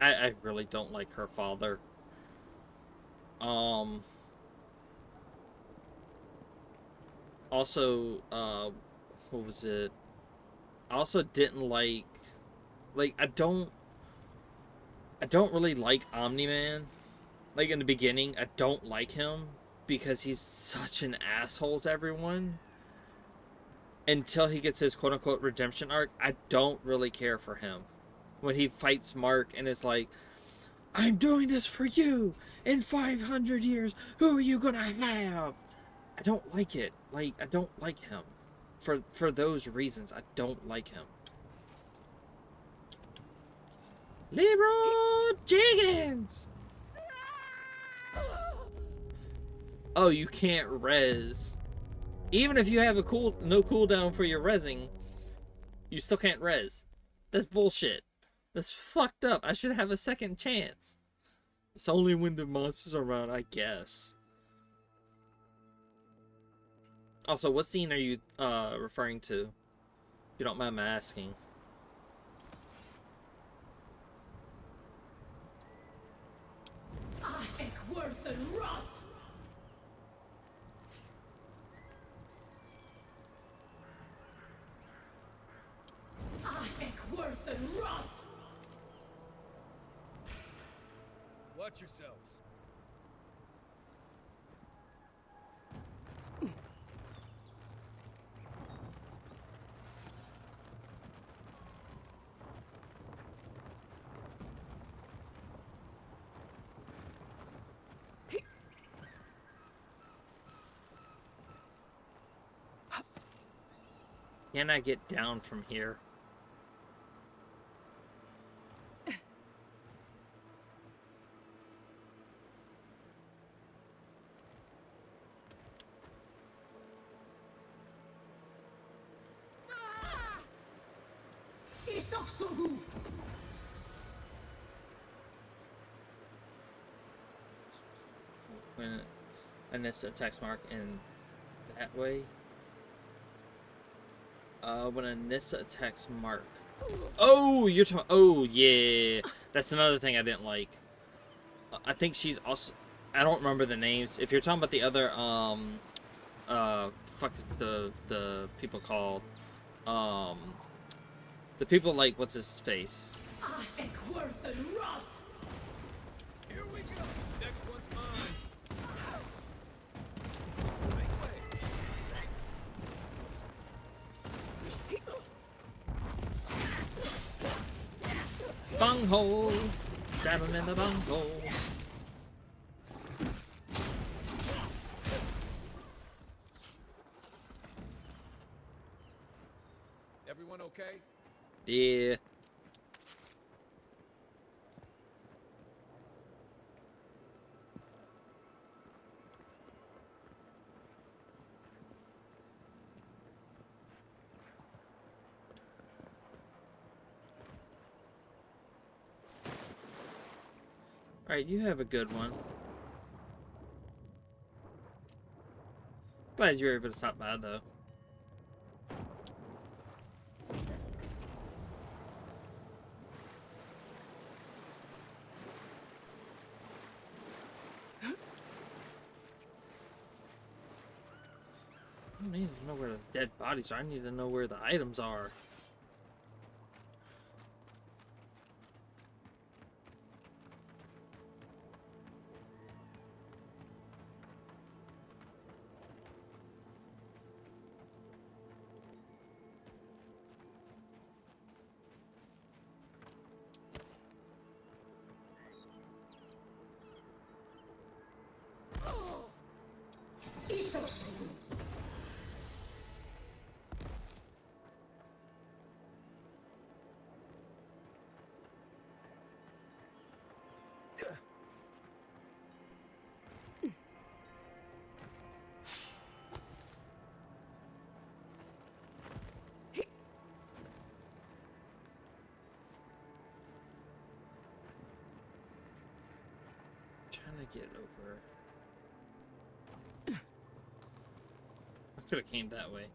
I really don't like her father. Also, what was it? I also didn't like I don't really like Omni-Man. Like, in the beginning, I don't like him because he's such an asshole to everyone. Until he gets his quote-unquote redemption arc, I don't really care for him. When he fights Mark and is like, I'm doing this for you! In 500 years, who are you gonna have? I don't like it. Like, I don't like him. For those reasons, I don't like him. Leroy Jenkins! Oh, you can't res. Even if you have a no cooldown for your resing, you still can't res. That's bullshit. That's fucked up. I should have a second chance. It's only when the monsters are around, I guess. Also, what scene are you referring to? If you don't mind my asking. Watch yourselves. Can I get down from here? When Anissa attacks Mark in that way. When Anissa attacks Mark. Oh, you're talking. Oh, yeah. That's another thing I didn't like. I think she's also. I don't remember the names. If you're talking about the other, fuck is the people called? The people like what's his face? Here we go. Next one's mine. Bunghole! Stab him in the bunghole. Everyone okay? Yeah. Alright, you have a good one. Glad you were able to stop by, though. I don't need to know where the dead bodies are. I need to know where the items are. Trying to get over. I could have came that way.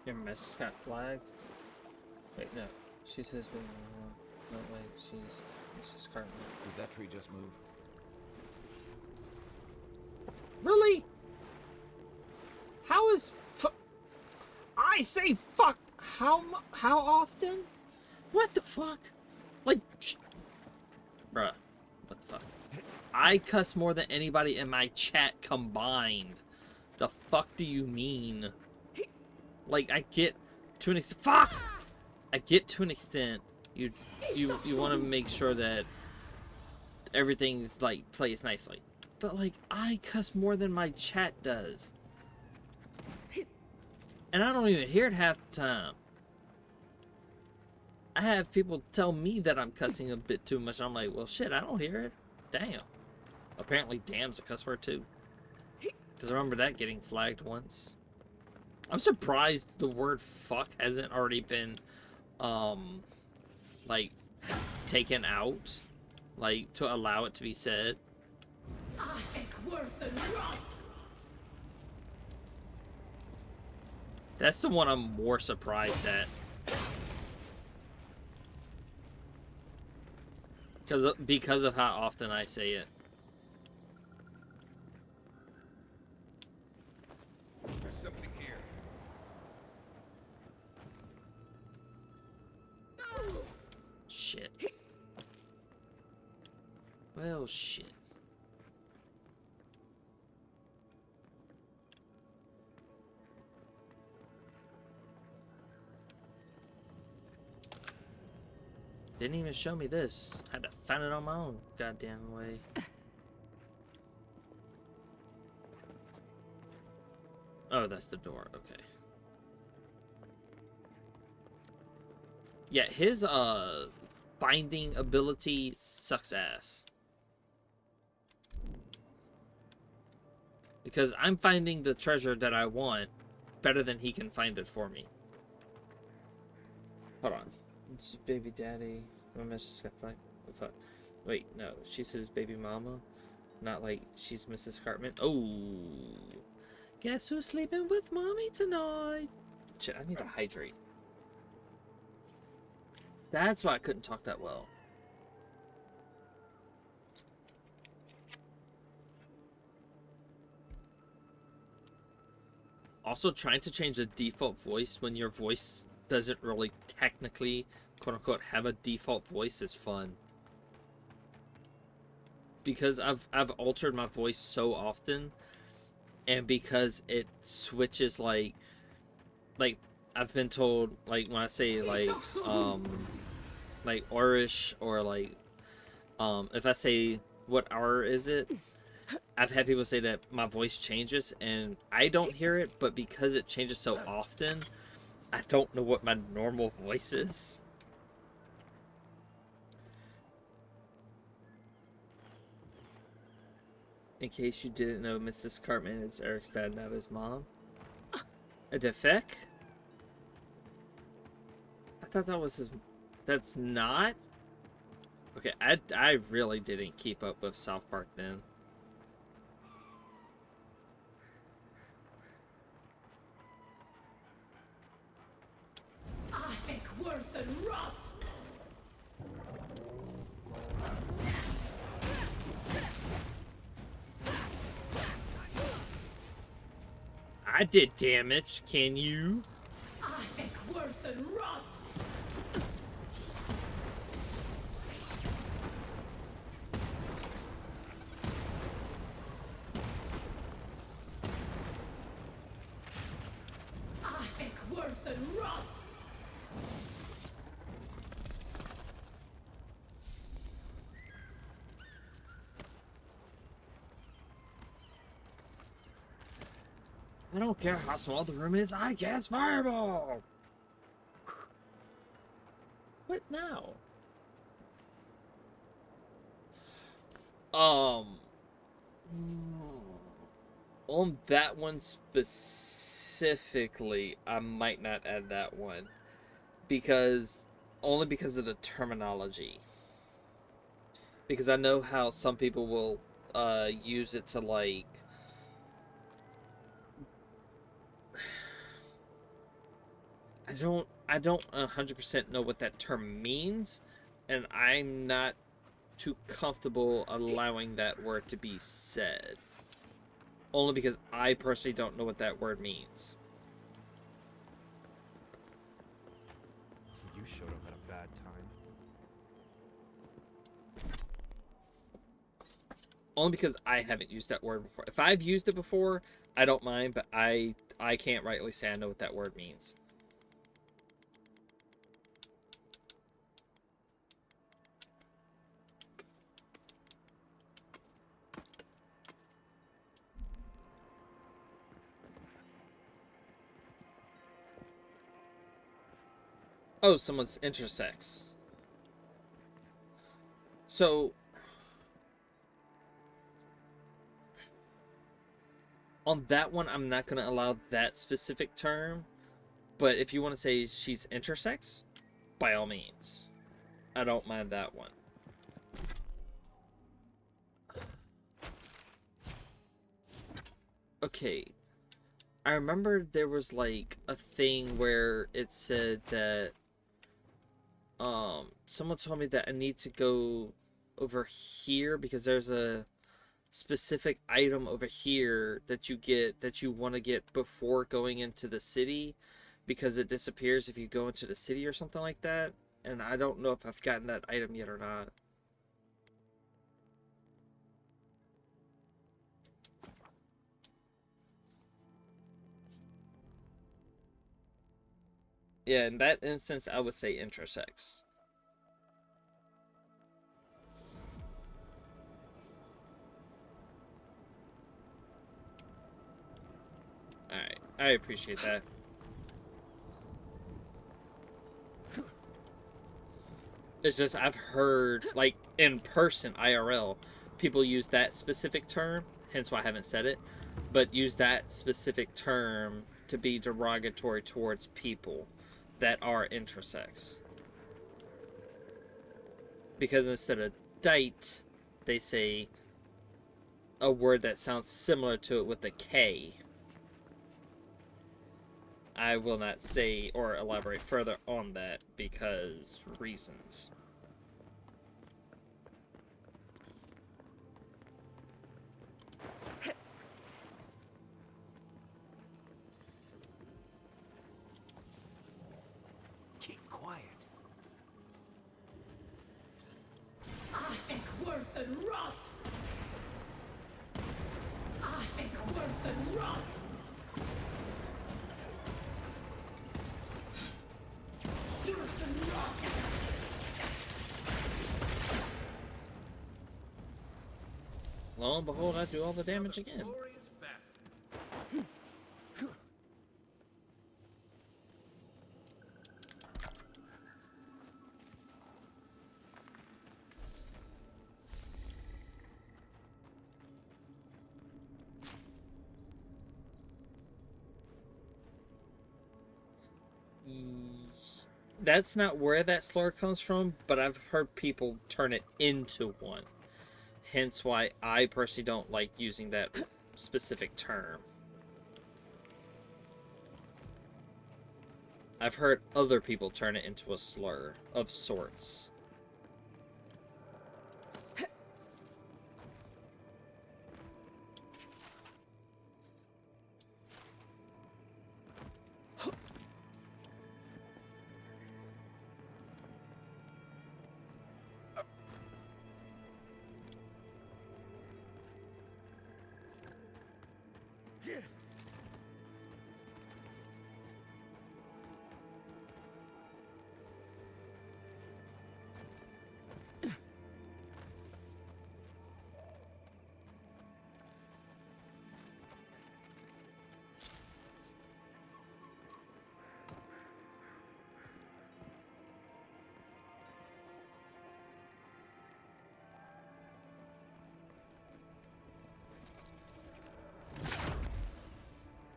Your message got flagged? Wait, no. She says, wait, no, wait, she's Mrs. Cartman. Did that tree just move? Really? How is I say fuck how often? What the fuck? Like, bruh, what the fuck? I cuss more than anybody in my chat combined. The fuck do you mean? Like, I get to an extent. Fuck! I get to an extent. You want to make sure that everything's like plays nicely, but like I cuss more than my chat does. And I don't even hear it half the time. I have people tell me that I'm cussing a bit too much. I'm like, well, shit, I don't hear it. Damn. Apparently, damn's a cuss word too. Because I remember that getting flagged once. I'm surprised the word fuck hasn't already been, like, taken out. Like, to allow it to be said. That's the one I'm more surprised at. Because of how often I say it. There's something here. Shit. Well, shit. Didn't even show me this. Had to find it on my own goddamn way. Oh, that's the door. Okay. Yeah, his finding ability sucks ass. Because I'm finding the treasure that I want better than he can find it for me. Hold on. It's baby daddy. My message got flagged. Oh, fuck. Wait, no. She says baby mama. Not like she's Mrs. Cartman. Oh. Guess who's sleeping with mommy tonight? Shit, I need to hydrate. That's why I couldn't talk that well. Also, trying to change the default voice when your voice doesn't really technically, quote-unquote, have a default voice is fun. Because I've altered my voice so often, and because it switches, like I've been told, like, when I say, like Orish, or, like, if I say, what hour is it? I've had people say that my voice changes, and I don't hear it, but because it changes so often, I don't know what my normal voice is. In case you didn't know, Mrs. Cartman is Eric's dad, not his mom. A defect? I thought that was his... That's not? Okay, I really didn't keep up with South Park then. I did damage, can you? I don't care how small the room is, I cast Fireball! What now? On that one specifically, I might not add that one. Only because of the terminology. Because I know how some people will use it to, like... I don't 100% know what that term means, and I'm not too comfortable allowing that word to be said. Only because I personally don't know what that word means. You showed up at a bad time. Only because I haven't used that word before. If I've used it before, I don't mind, but I can't rightly say I know what that word means. Oh, someone's intersex. So, on that one, I'm not going to allow that specific term. But if you want to say she's intersex, by all means. I don't mind that one. Okay. I remember there was like a thing where it said that someone told me that I need to go over here because there's a specific item over here that you want to get before going into the city because it disappears if you go into the city or something like that. And I don't know if I've gotten that item yet or not. Yeah, in that instance, I would say intersex. Alright, I appreciate that. It's just I've heard, like, in person, IRL, people use that specific term, hence why I haven't said it, but use that specific term to be derogatory towards people that are intersex. Because instead of dite, they say a word that sounds similar to it with a K. I will not say or elaborate further on that because reasons. Keep quiet. Worth and wrath. Worth and wrath. Worth and wrath. Lo and behold, I do all the damage again. That's not where that slur comes from, but I've heard people turn it into one. Hence why I personally don't like using that specific term. I've heard other people turn it into a slur of sorts.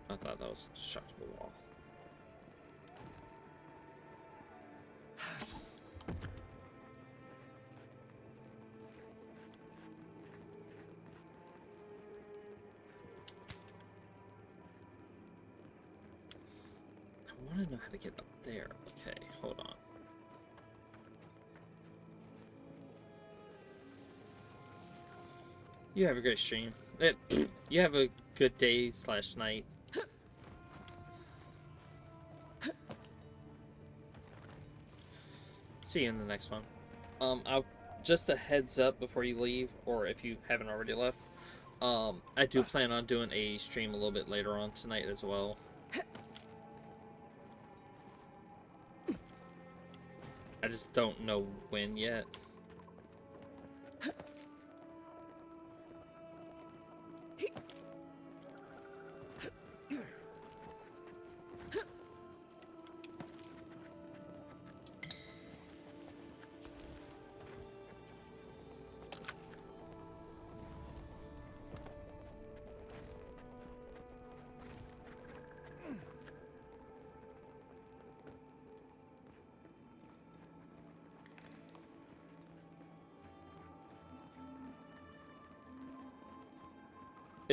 I thought that was destructible wall. I want to know how to get up there. Okay, hold on. You have a great stream. You have a good day / night. See you in the next one. I'll just a heads up before you leave, or if you haven't already left. I do plan on doing a stream a little bit later on tonight as well. I just don't know when yet.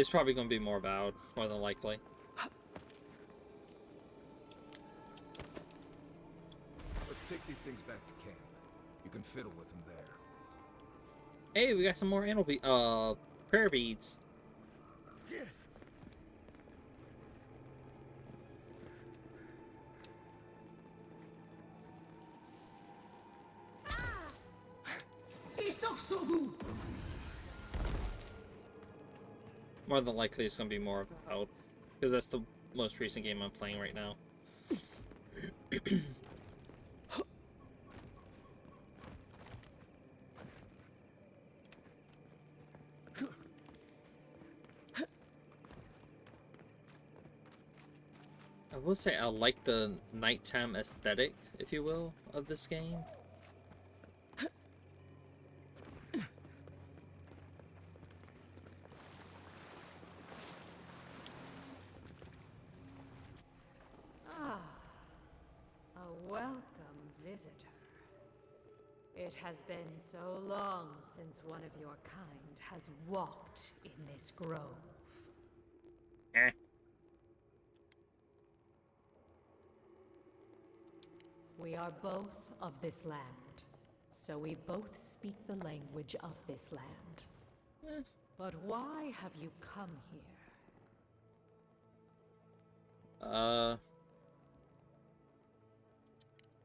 It's probably going to be more Avowed, more than likely. Let's take these things back to camp. You can fiddle with them there. Hey, we got some more prayer beads. More than likely, it's going to be more Avowed, because that's the most recent game I'm playing right now. I will say I like the nighttime aesthetic, if you will, of this game. A welcome visitor. It has been so long since one of your kind has walked in this grove. We are both of this land, so we both speak the language of this land. But why have you come here?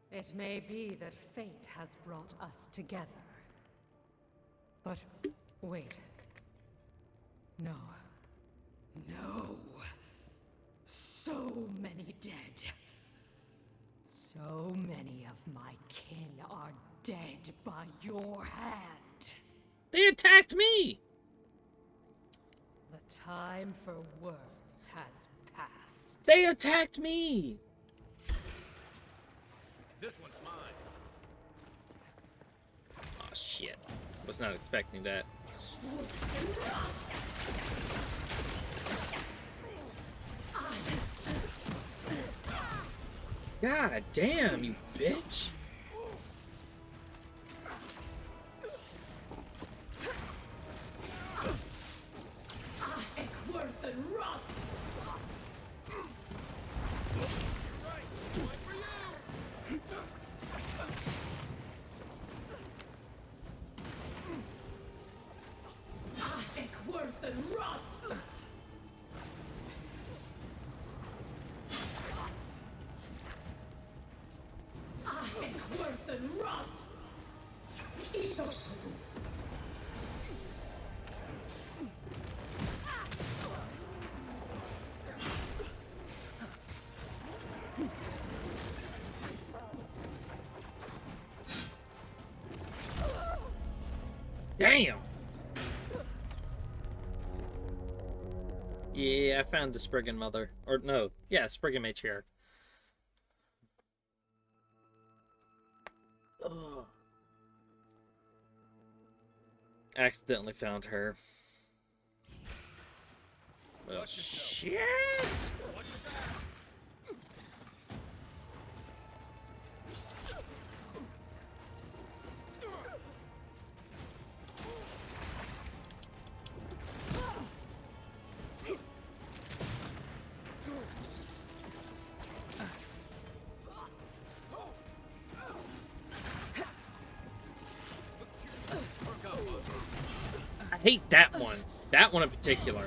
It may be that fate has brought us together. But wait. No. No. So many dead. So many of my kin are dead by your hand. They attacked me! The time for words has passed. They attacked me! This one's mine. Oh shit. Was not expecting that. God damn, you bitch! Damn! Yeah, I found the Spriggan mother. Or no, yeah, Spriggan matriarch. Ugh. Accidentally found her. Oh, shit! I hate that one. That one in particular.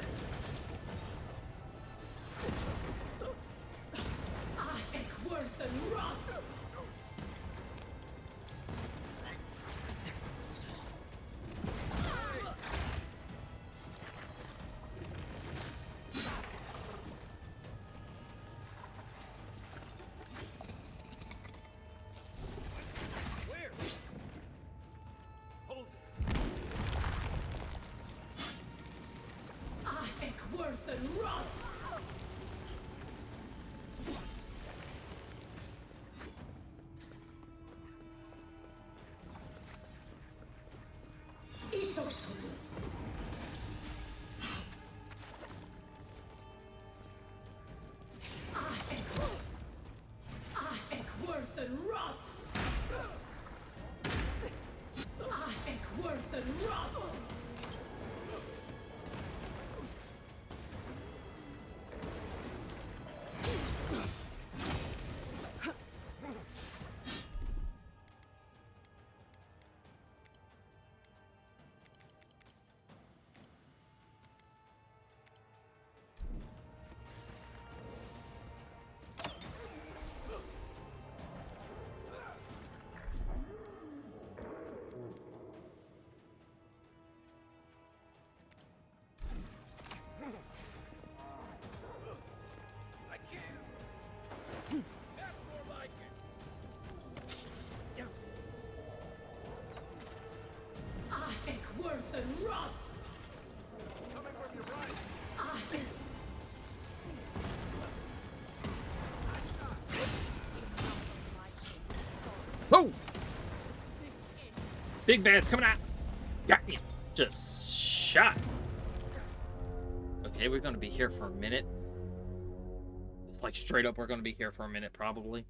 Oh! Big bad's coming out. Got you. Just shot. Okay, we're gonna be here for a minute. It's like straight up, we're gonna be here for a minute, probably.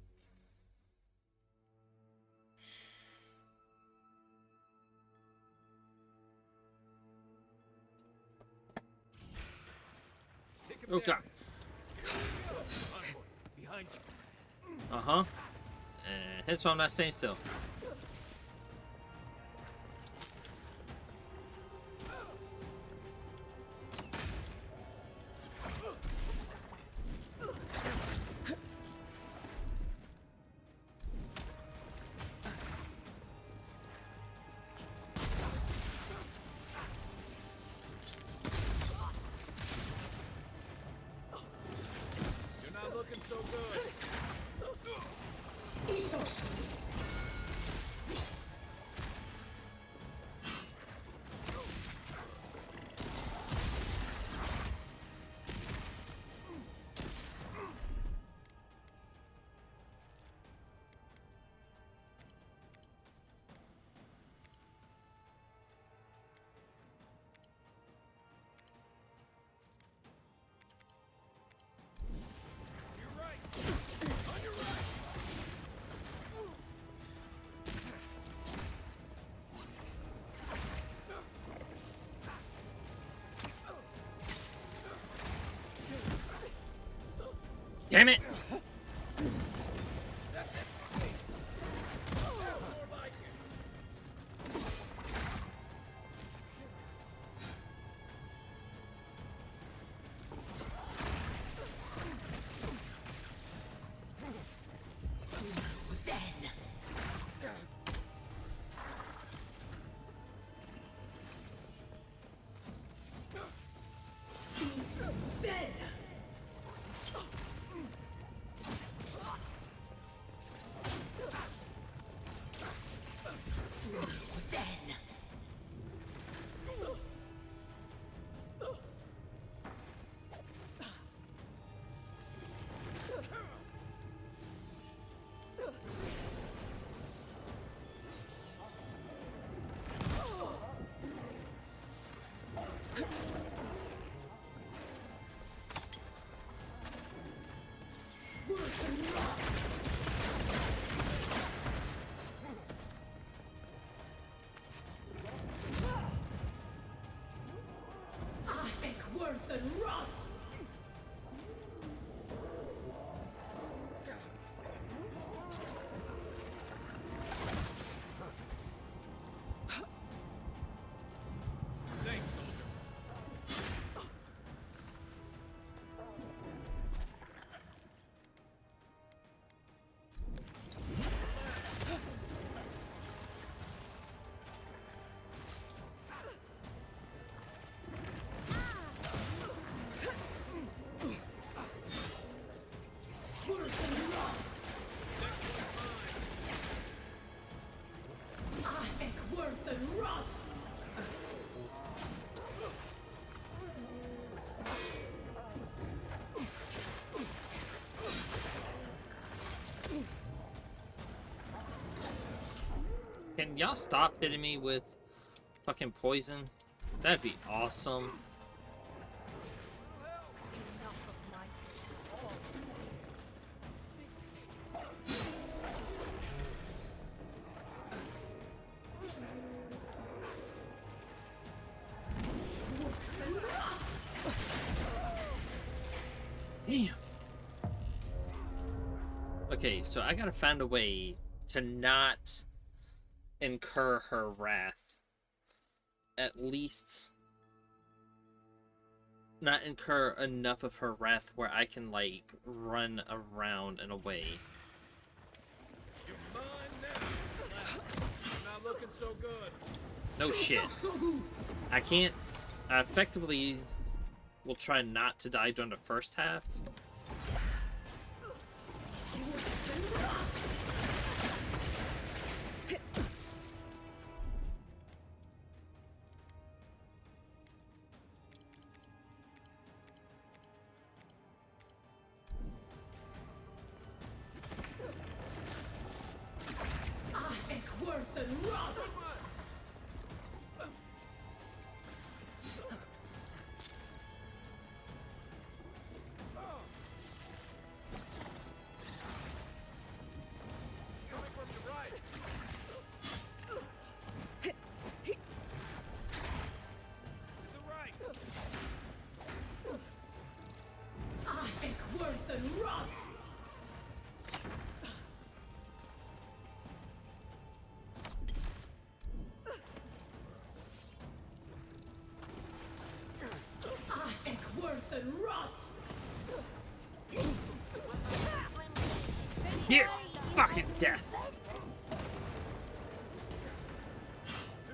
Okay. Behind you. Uh-huh. And hence why I'm not staying still. You're not looking so good. You're right. On your right. Damn it! Worth and wrath. Thanks, soldier. Worth and wrath. Can y'all stop hitting me with fucking poison? That'd be awesome. Damn. Okay, so I gotta find a way to not incur her wrath. At least not incur enough of her wrath where I can, like, run around and away. You're mine now. You're not looking so good. No shit. I can't. I effectively will try not to die during the first half. Here! Fucking death!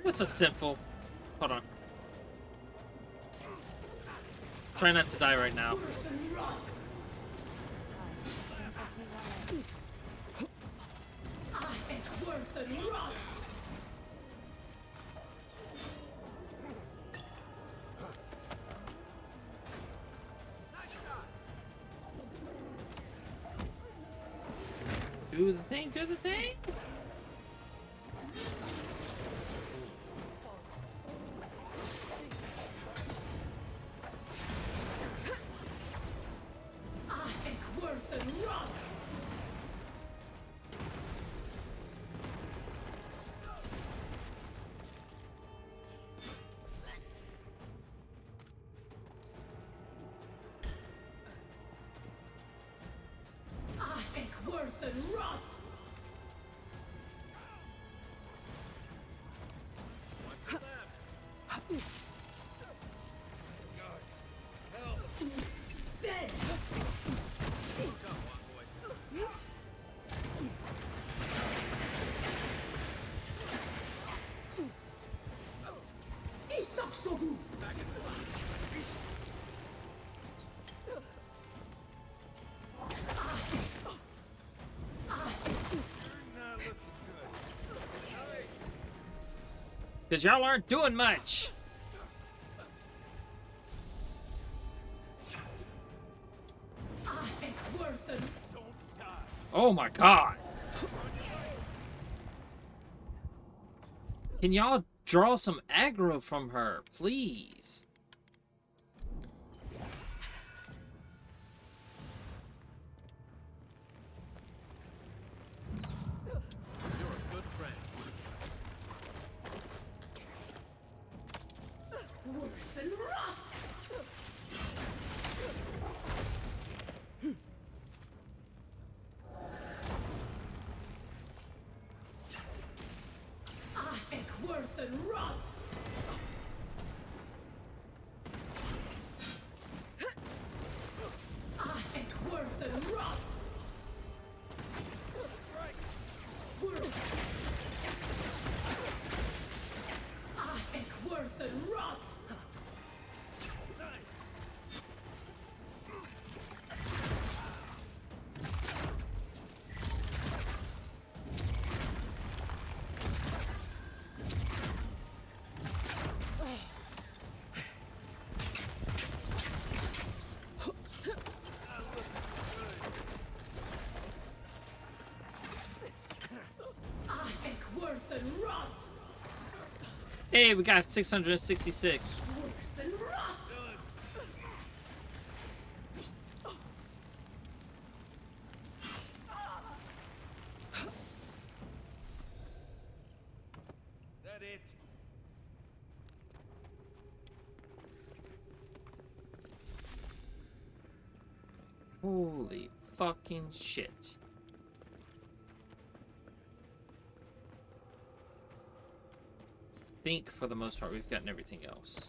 What's up, Sinful? Hold on. Try not to die right now. Do the thing, do the thing! Because y'all aren't doing much. Oh my god. Can y'all draw some aggro from her, please? Hey, we got 666. That it? Holy fucking shit. I think for the most part we've gotten everything else.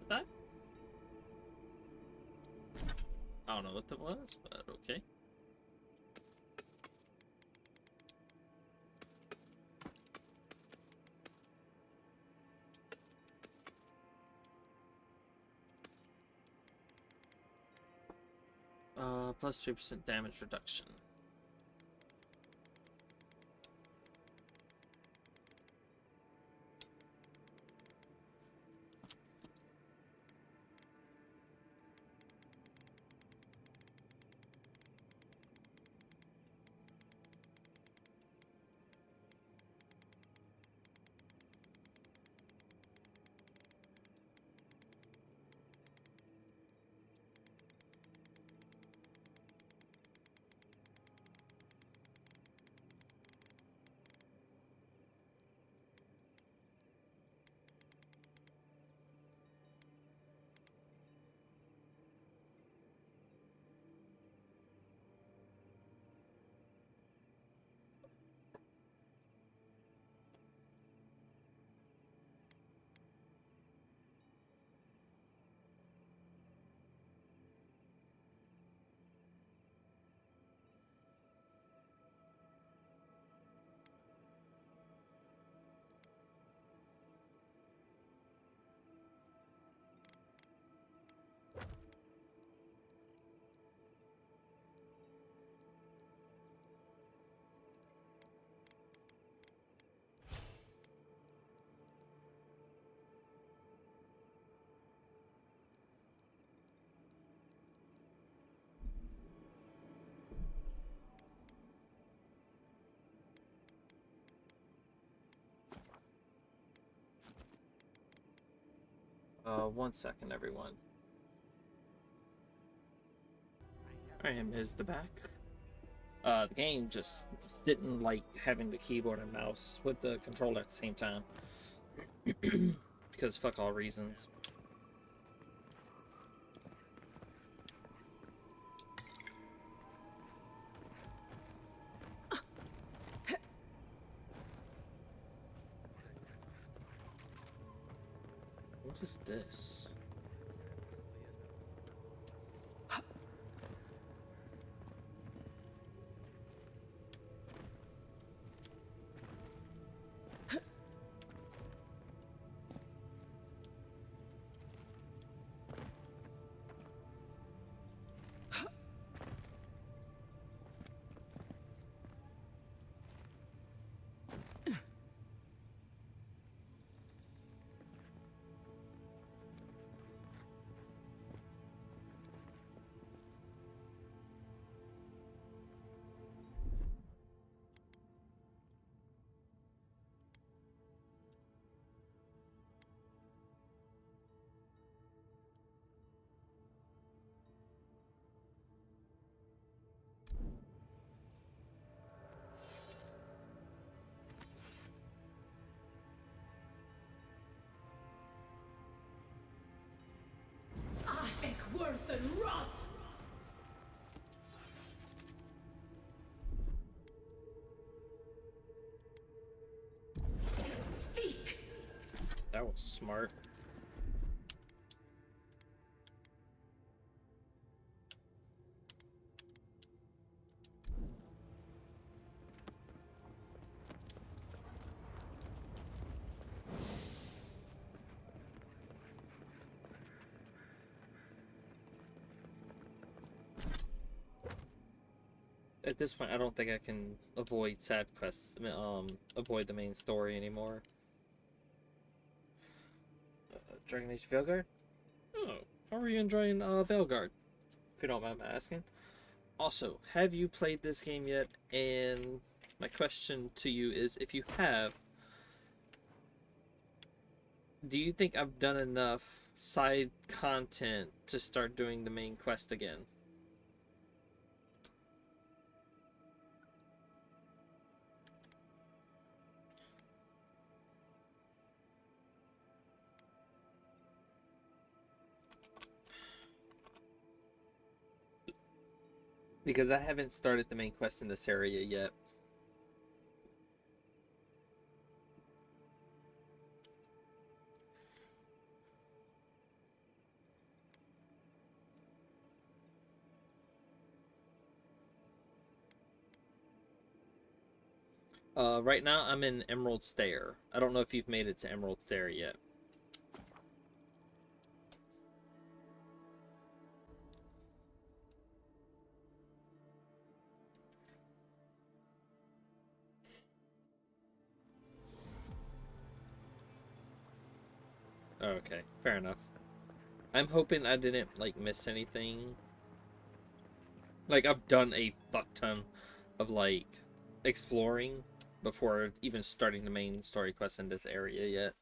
That? I don't know what that was, but okay. Plus 3% damage reduction. 1 second, everyone. I am is the back. The game just didn't like having the keyboard and mouse with the controller at the same time. Because fuck all reasons. What is this? Worth and wrath! Seek! That was smart. At this point, I don't think I can avoid side quests, avoid the main story anymore. Dragon Age Veilguard? Oh, how are you enjoying Veilguard? If you don't mind my asking. Also, have you played this game yet? And my question to you is, if you have, do you think I've done enough side content to start doing the main quest again? Because I haven't started the main quest in this area yet. Right now I'm in Emerald Stair. I don't know if you've made it to Emerald Stair yet. Okay, fair enough. I'm hoping I didn't, like, miss anything. Like, I've done a fuck ton of, like, exploring before even starting the main story quest in this area yet.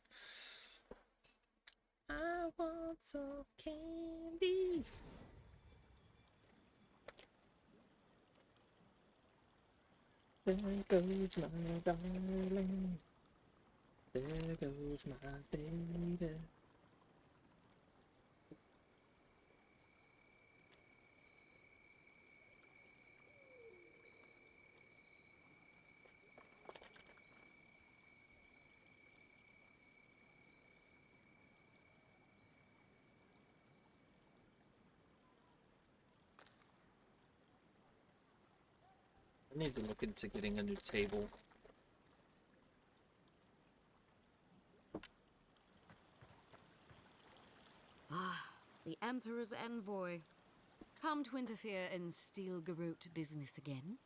I want some candy. There goes my darling. There goes my baby. I need to look into getting a new table. Ah, the Emperor's envoy. Come to interfere in Steel-Garrote business again?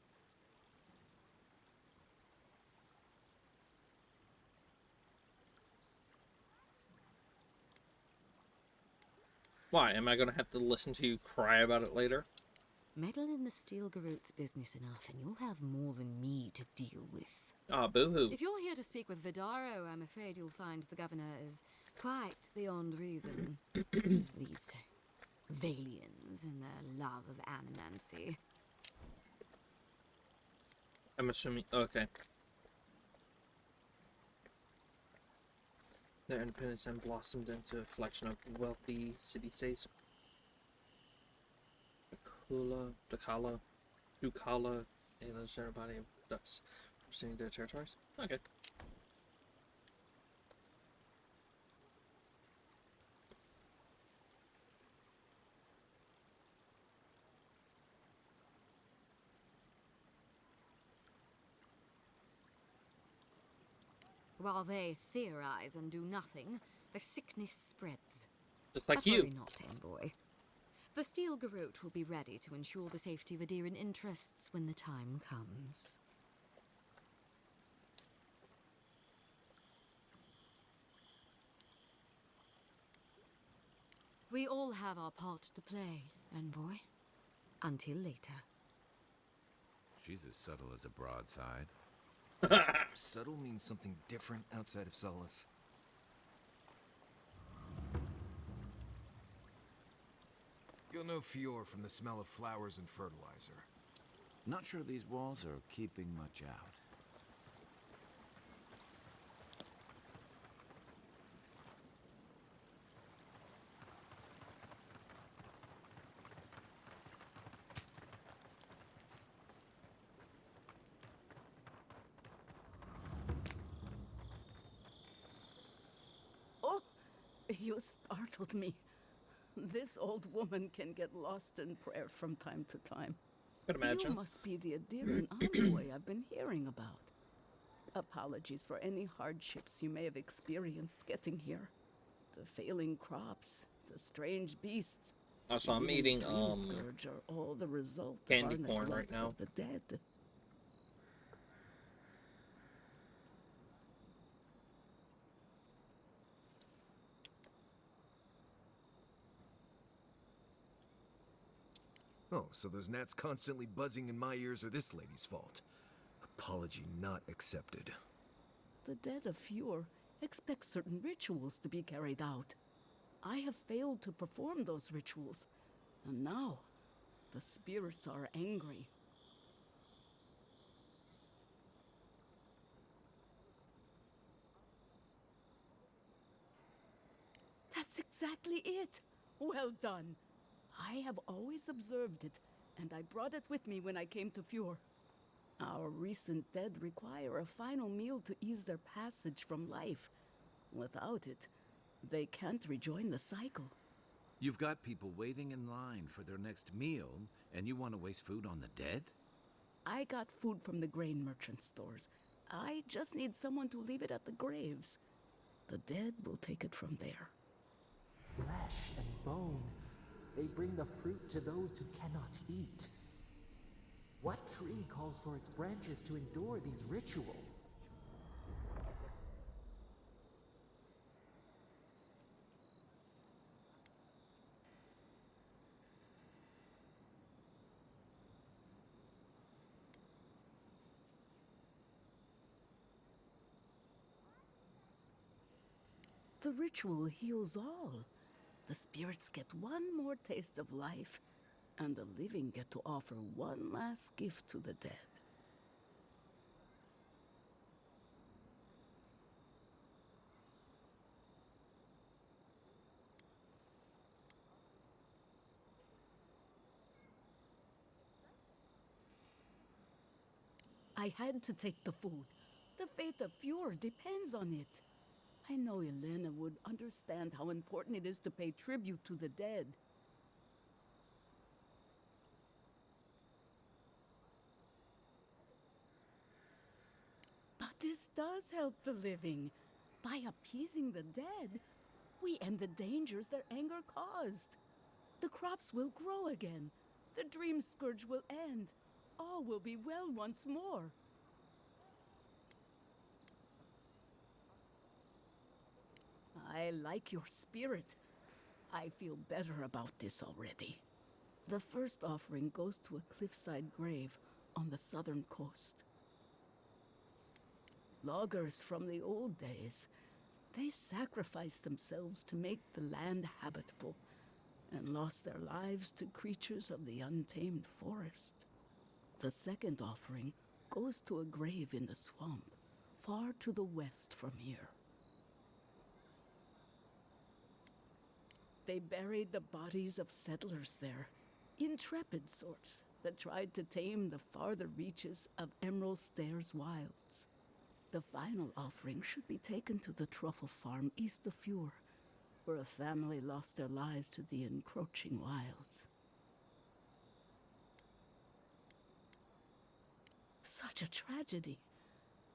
Why? Am I gonna have to listen to you cry about it later? Meddle in the Steel-Garrote's business enough, and you'll have more than me to deal with. Ah, boo-hoo. If you're here to speak with Vidaro, I'm afraid you'll find the governor is Quite beyond reason. These Valians and their love of animancy. I'm assuming. Okay. Their independence then blossomed into a collection of wealthy city-states. Ducala, a legendary body of ducks representing their territories. Okay. While they theorize and do nothing, the sickness spreads. Just like but you. Worry not, envoy. The Steel Garrote will be ready to ensure the safety of Adiran interests when the time comes. We all have our part to play, envoy. Until later. She's as subtle as a broadside. Subtle means something different outside of Solace. You'll know Fior from the smell of flowers and fertilizer. Not sure these walls are keeping much out. Oh, you startled me. This old woman can get lost in prayer from time to time. Could imagine. You must be the Adiran envoy I've been hearing about. Apologies for any hardships you may have experienced getting here. The failing crops, the strange beasts. Also, I'm even the eating dream scourge are all the result candy of our corn right neglect now. of the dead. Oh, so those gnats constantly buzzing in my ears are this lady's fault. Apology not accepted. The dead of Fior expect certain rituals to be carried out. I have failed to perform those rituals, and now the spirits are angry. That's exactly it. Well done. I have always observed it, and I brought it with me when I came to Fior. Our recent dead require a final meal to ease their passage from life. Without it, they can't rejoin the cycle. You've got people waiting in line for their next meal, and you want to waste food on the dead? I got food from the grain merchant stores. I just need someone to leave it at the graves. The dead will take it from there. Flesh and bone. They bring the fruit to those who cannot eat. What tree calls for its branches to endure these rituals? The ritual heals all. The spirits get one more taste of life, and the living get to offer one last gift to the dead. I had to take the food. The fate of Fior depends on it. I know Elena would understand how important it is to pay tribute to the dead. But this does help the living. By appeasing the dead, we end the dangers their anger caused. The crops will grow again. The dream scourge will end. All will be well once more. I like your spirit. I feel better about this already. The first offering goes to a cliffside grave on the southern coast. Loggers from the old days, They sacrificed themselves to make the land habitable and lost their lives to creatures of the untamed forest. The second offering goes to a grave in the swamp, far to the west from here. They buried the bodies of settlers there, intrepid sorts that tried to tame the farther reaches of Emerald Stairs wilds. The final offering should be taken to the truffle farm east of Fjord, where a family lost their lives to the encroaching wilds. Such a tragedy.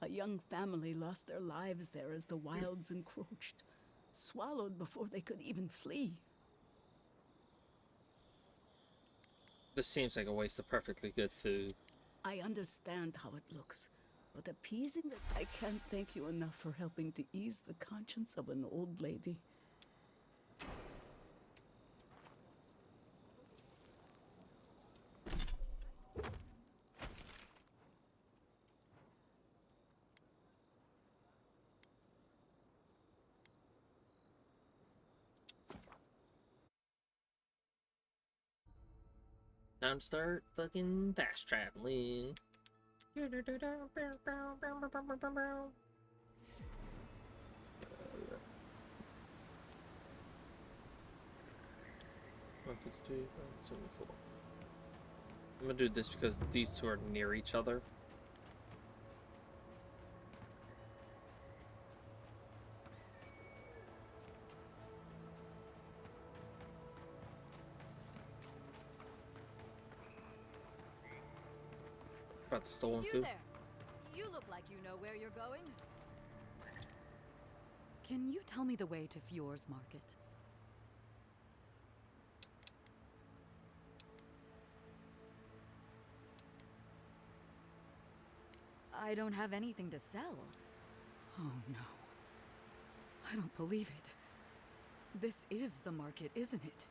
A young family lost their lives there as the wilds encroached, swallowed before they could even flee. This seems like a waste of perfectly good food. I understand how it looks, but appeasing it, I can't thank you enough for helping to ease the conscience of an old lady. Time to start fucking fast traveling. I'm gonna do this because these two are near each other. About the stolen You food. there. You look like you know where you're going. Can you tell me the way to Fjord's market? I don't have anything to sell. Oh no. I don't believe it. This is the market, isn't it?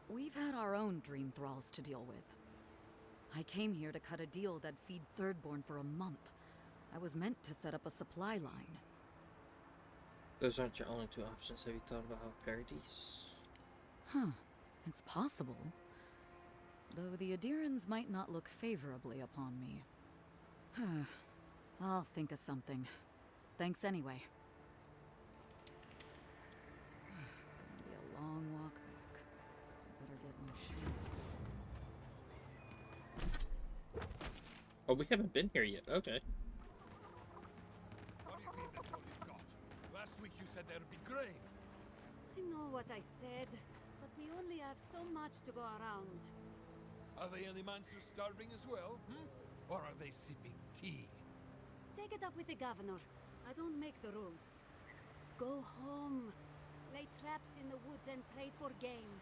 We've had our own dream thralls to deal with. I came here to cut a deal that'd feed Thirdborn for a month. I was meant to set up a supply line. Those aren't your only two options. Have you thought about Paradise? Huh. It's possible. Though the Adirans might not look favorably upon me. I'll think of something. Thanks anyway. Gonna be a long walk back. Better get new shoes. Oh, we haven't been here yet. Okay. What do you mean that's all you've got? Last week you said there'd be grain. I know what I said, but we only have so much to go around. Are the Animancers starving as well? Or are they sipping tea? Take it up with the governor. I don't make the rules. Go home. Lay traps in the woods and pray for game.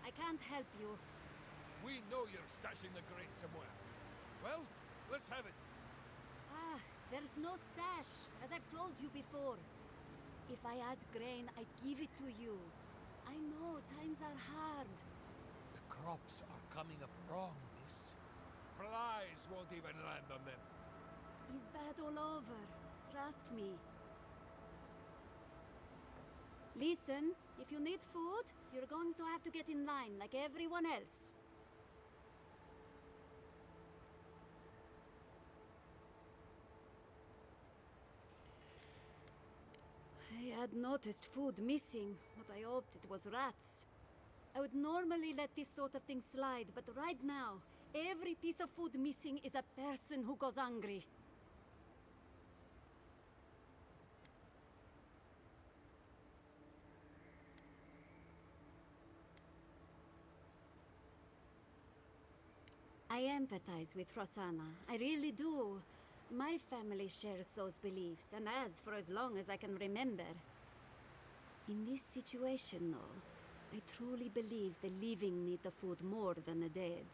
I can't help you. We know you're stashing the grain somewhere. Well, let's have it. Ah, there's no stash, as I've told you before. If I had grain, I'd give it to you. I know, times are hard. The crops are coming up wrong, miss. Flies won't even land on them. It's bad all over. Trust me. Listen, if you need food, you're going to have to get in line like everyone else. I had noticed food missing, but I hoped it was rats. I would normally let this sort of thing slide, but right now, every piece of food missing is a person who goes hungry. I empathize with Rosanna. I really do. My family shares those beliefs, and has for as long as I can remember. In this situation, though, I truly believe the living need the food more than the dead.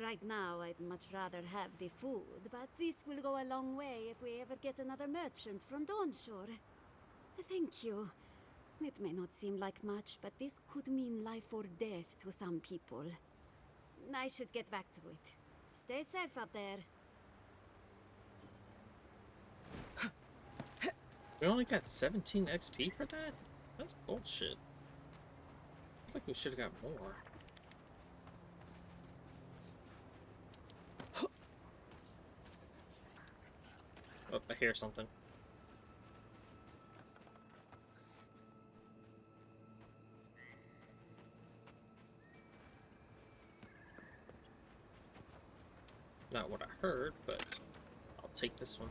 Right now, I'd much rather have the food, but this will go a long way if we ever get another merchant from Dawnshore. Thank you. It may not seem like much, but this could mean life or death to some people. I should get back to it. Stay safe out there. We only got 17 XP for that? That's bullshit. I feel like we should have got more. Oh, I hear something. Not what I heard, but I'll take this one.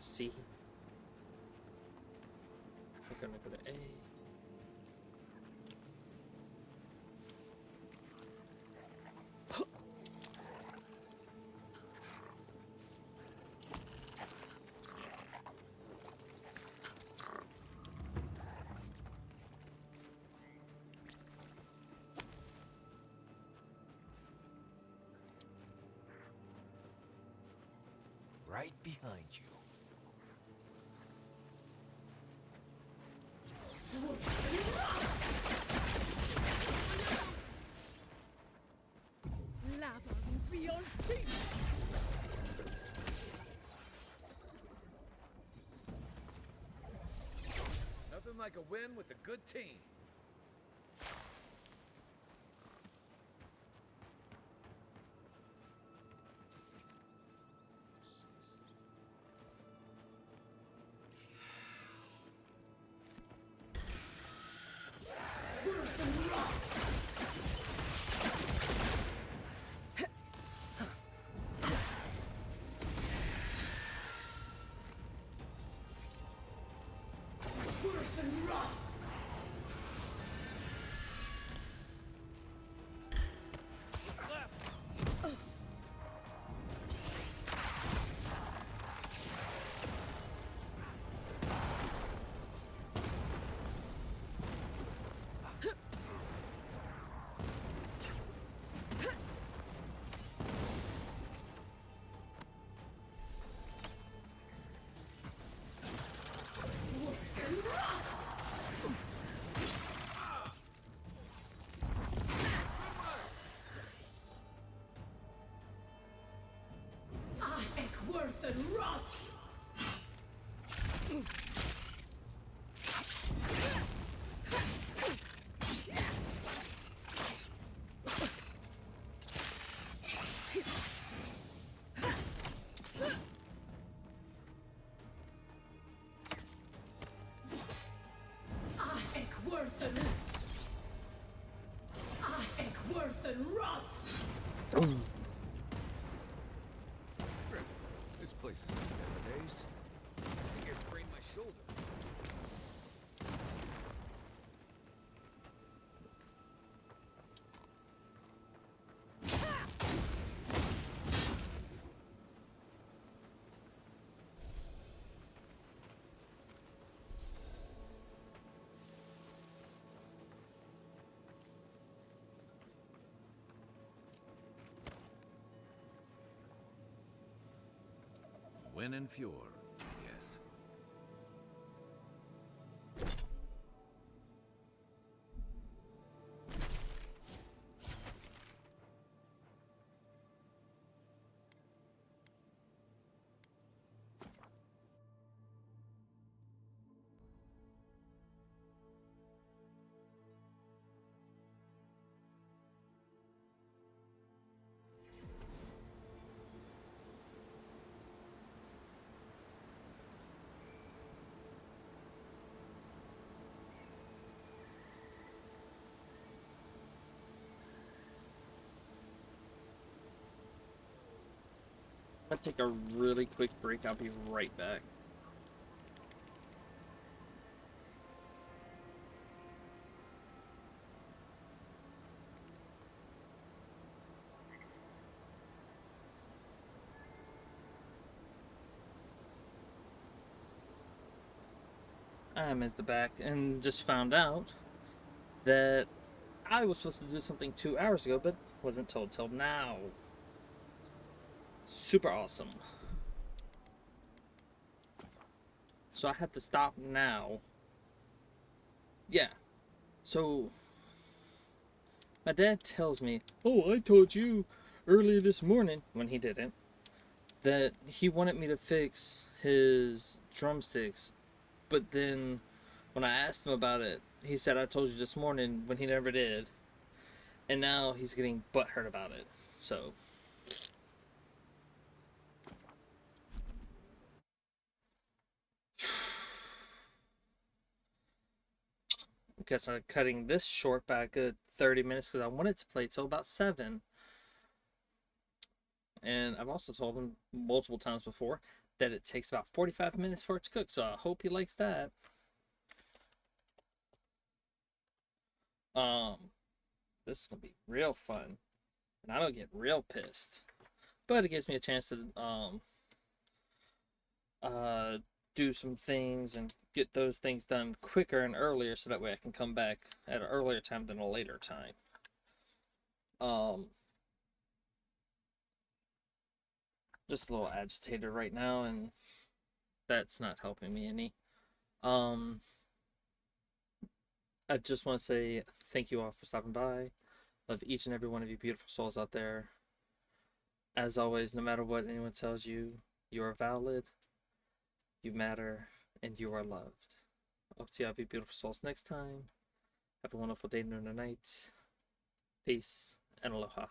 C. We're gonna go to A. Right behind you. Lava will be on sea. Nothing like a win with a good team. Worth and wrath. This place is seen nowadays. I think I sprained my shoulder. Win and Fjord, yes. I'm gonna take a really quick break. I'll be right back. I missed the back and just found out that I was supposed to do something 2 hours ago, but wasn't told till now. Super awesome. So I had to stop now. Yeah. So my dad tells me, "Oh, I told you earlier this morning," when he didn't, that he wanted me to fix his drumsticks. But then when I asked him about it, he said, "I told you this morning," when he never did. And now he's getting butthurt about it. So I guess I'm cutting this short by a good 30 minutes because I wanted to play till about 7. And I've also told him multiple times before that it takes about 45 minutes for it to cook, so I hope he likes that. This is gonna be real fun, and I don't get real pissed, but it gives me a chance to do some things and get those things done quicker and earlier, so that way I can come back at an earlier time than a later time. Just a little agitated right now, and that's not helping me any. I just want to say thank you all for stopping by. Love each and every one of you beautiful souls out there. As always, no matter what anyone tells you, you are valid, you matter, and you are loved. Hope to see all you beautiful souls next time. Have a wonderful day, noon, or night. Peace and aloha.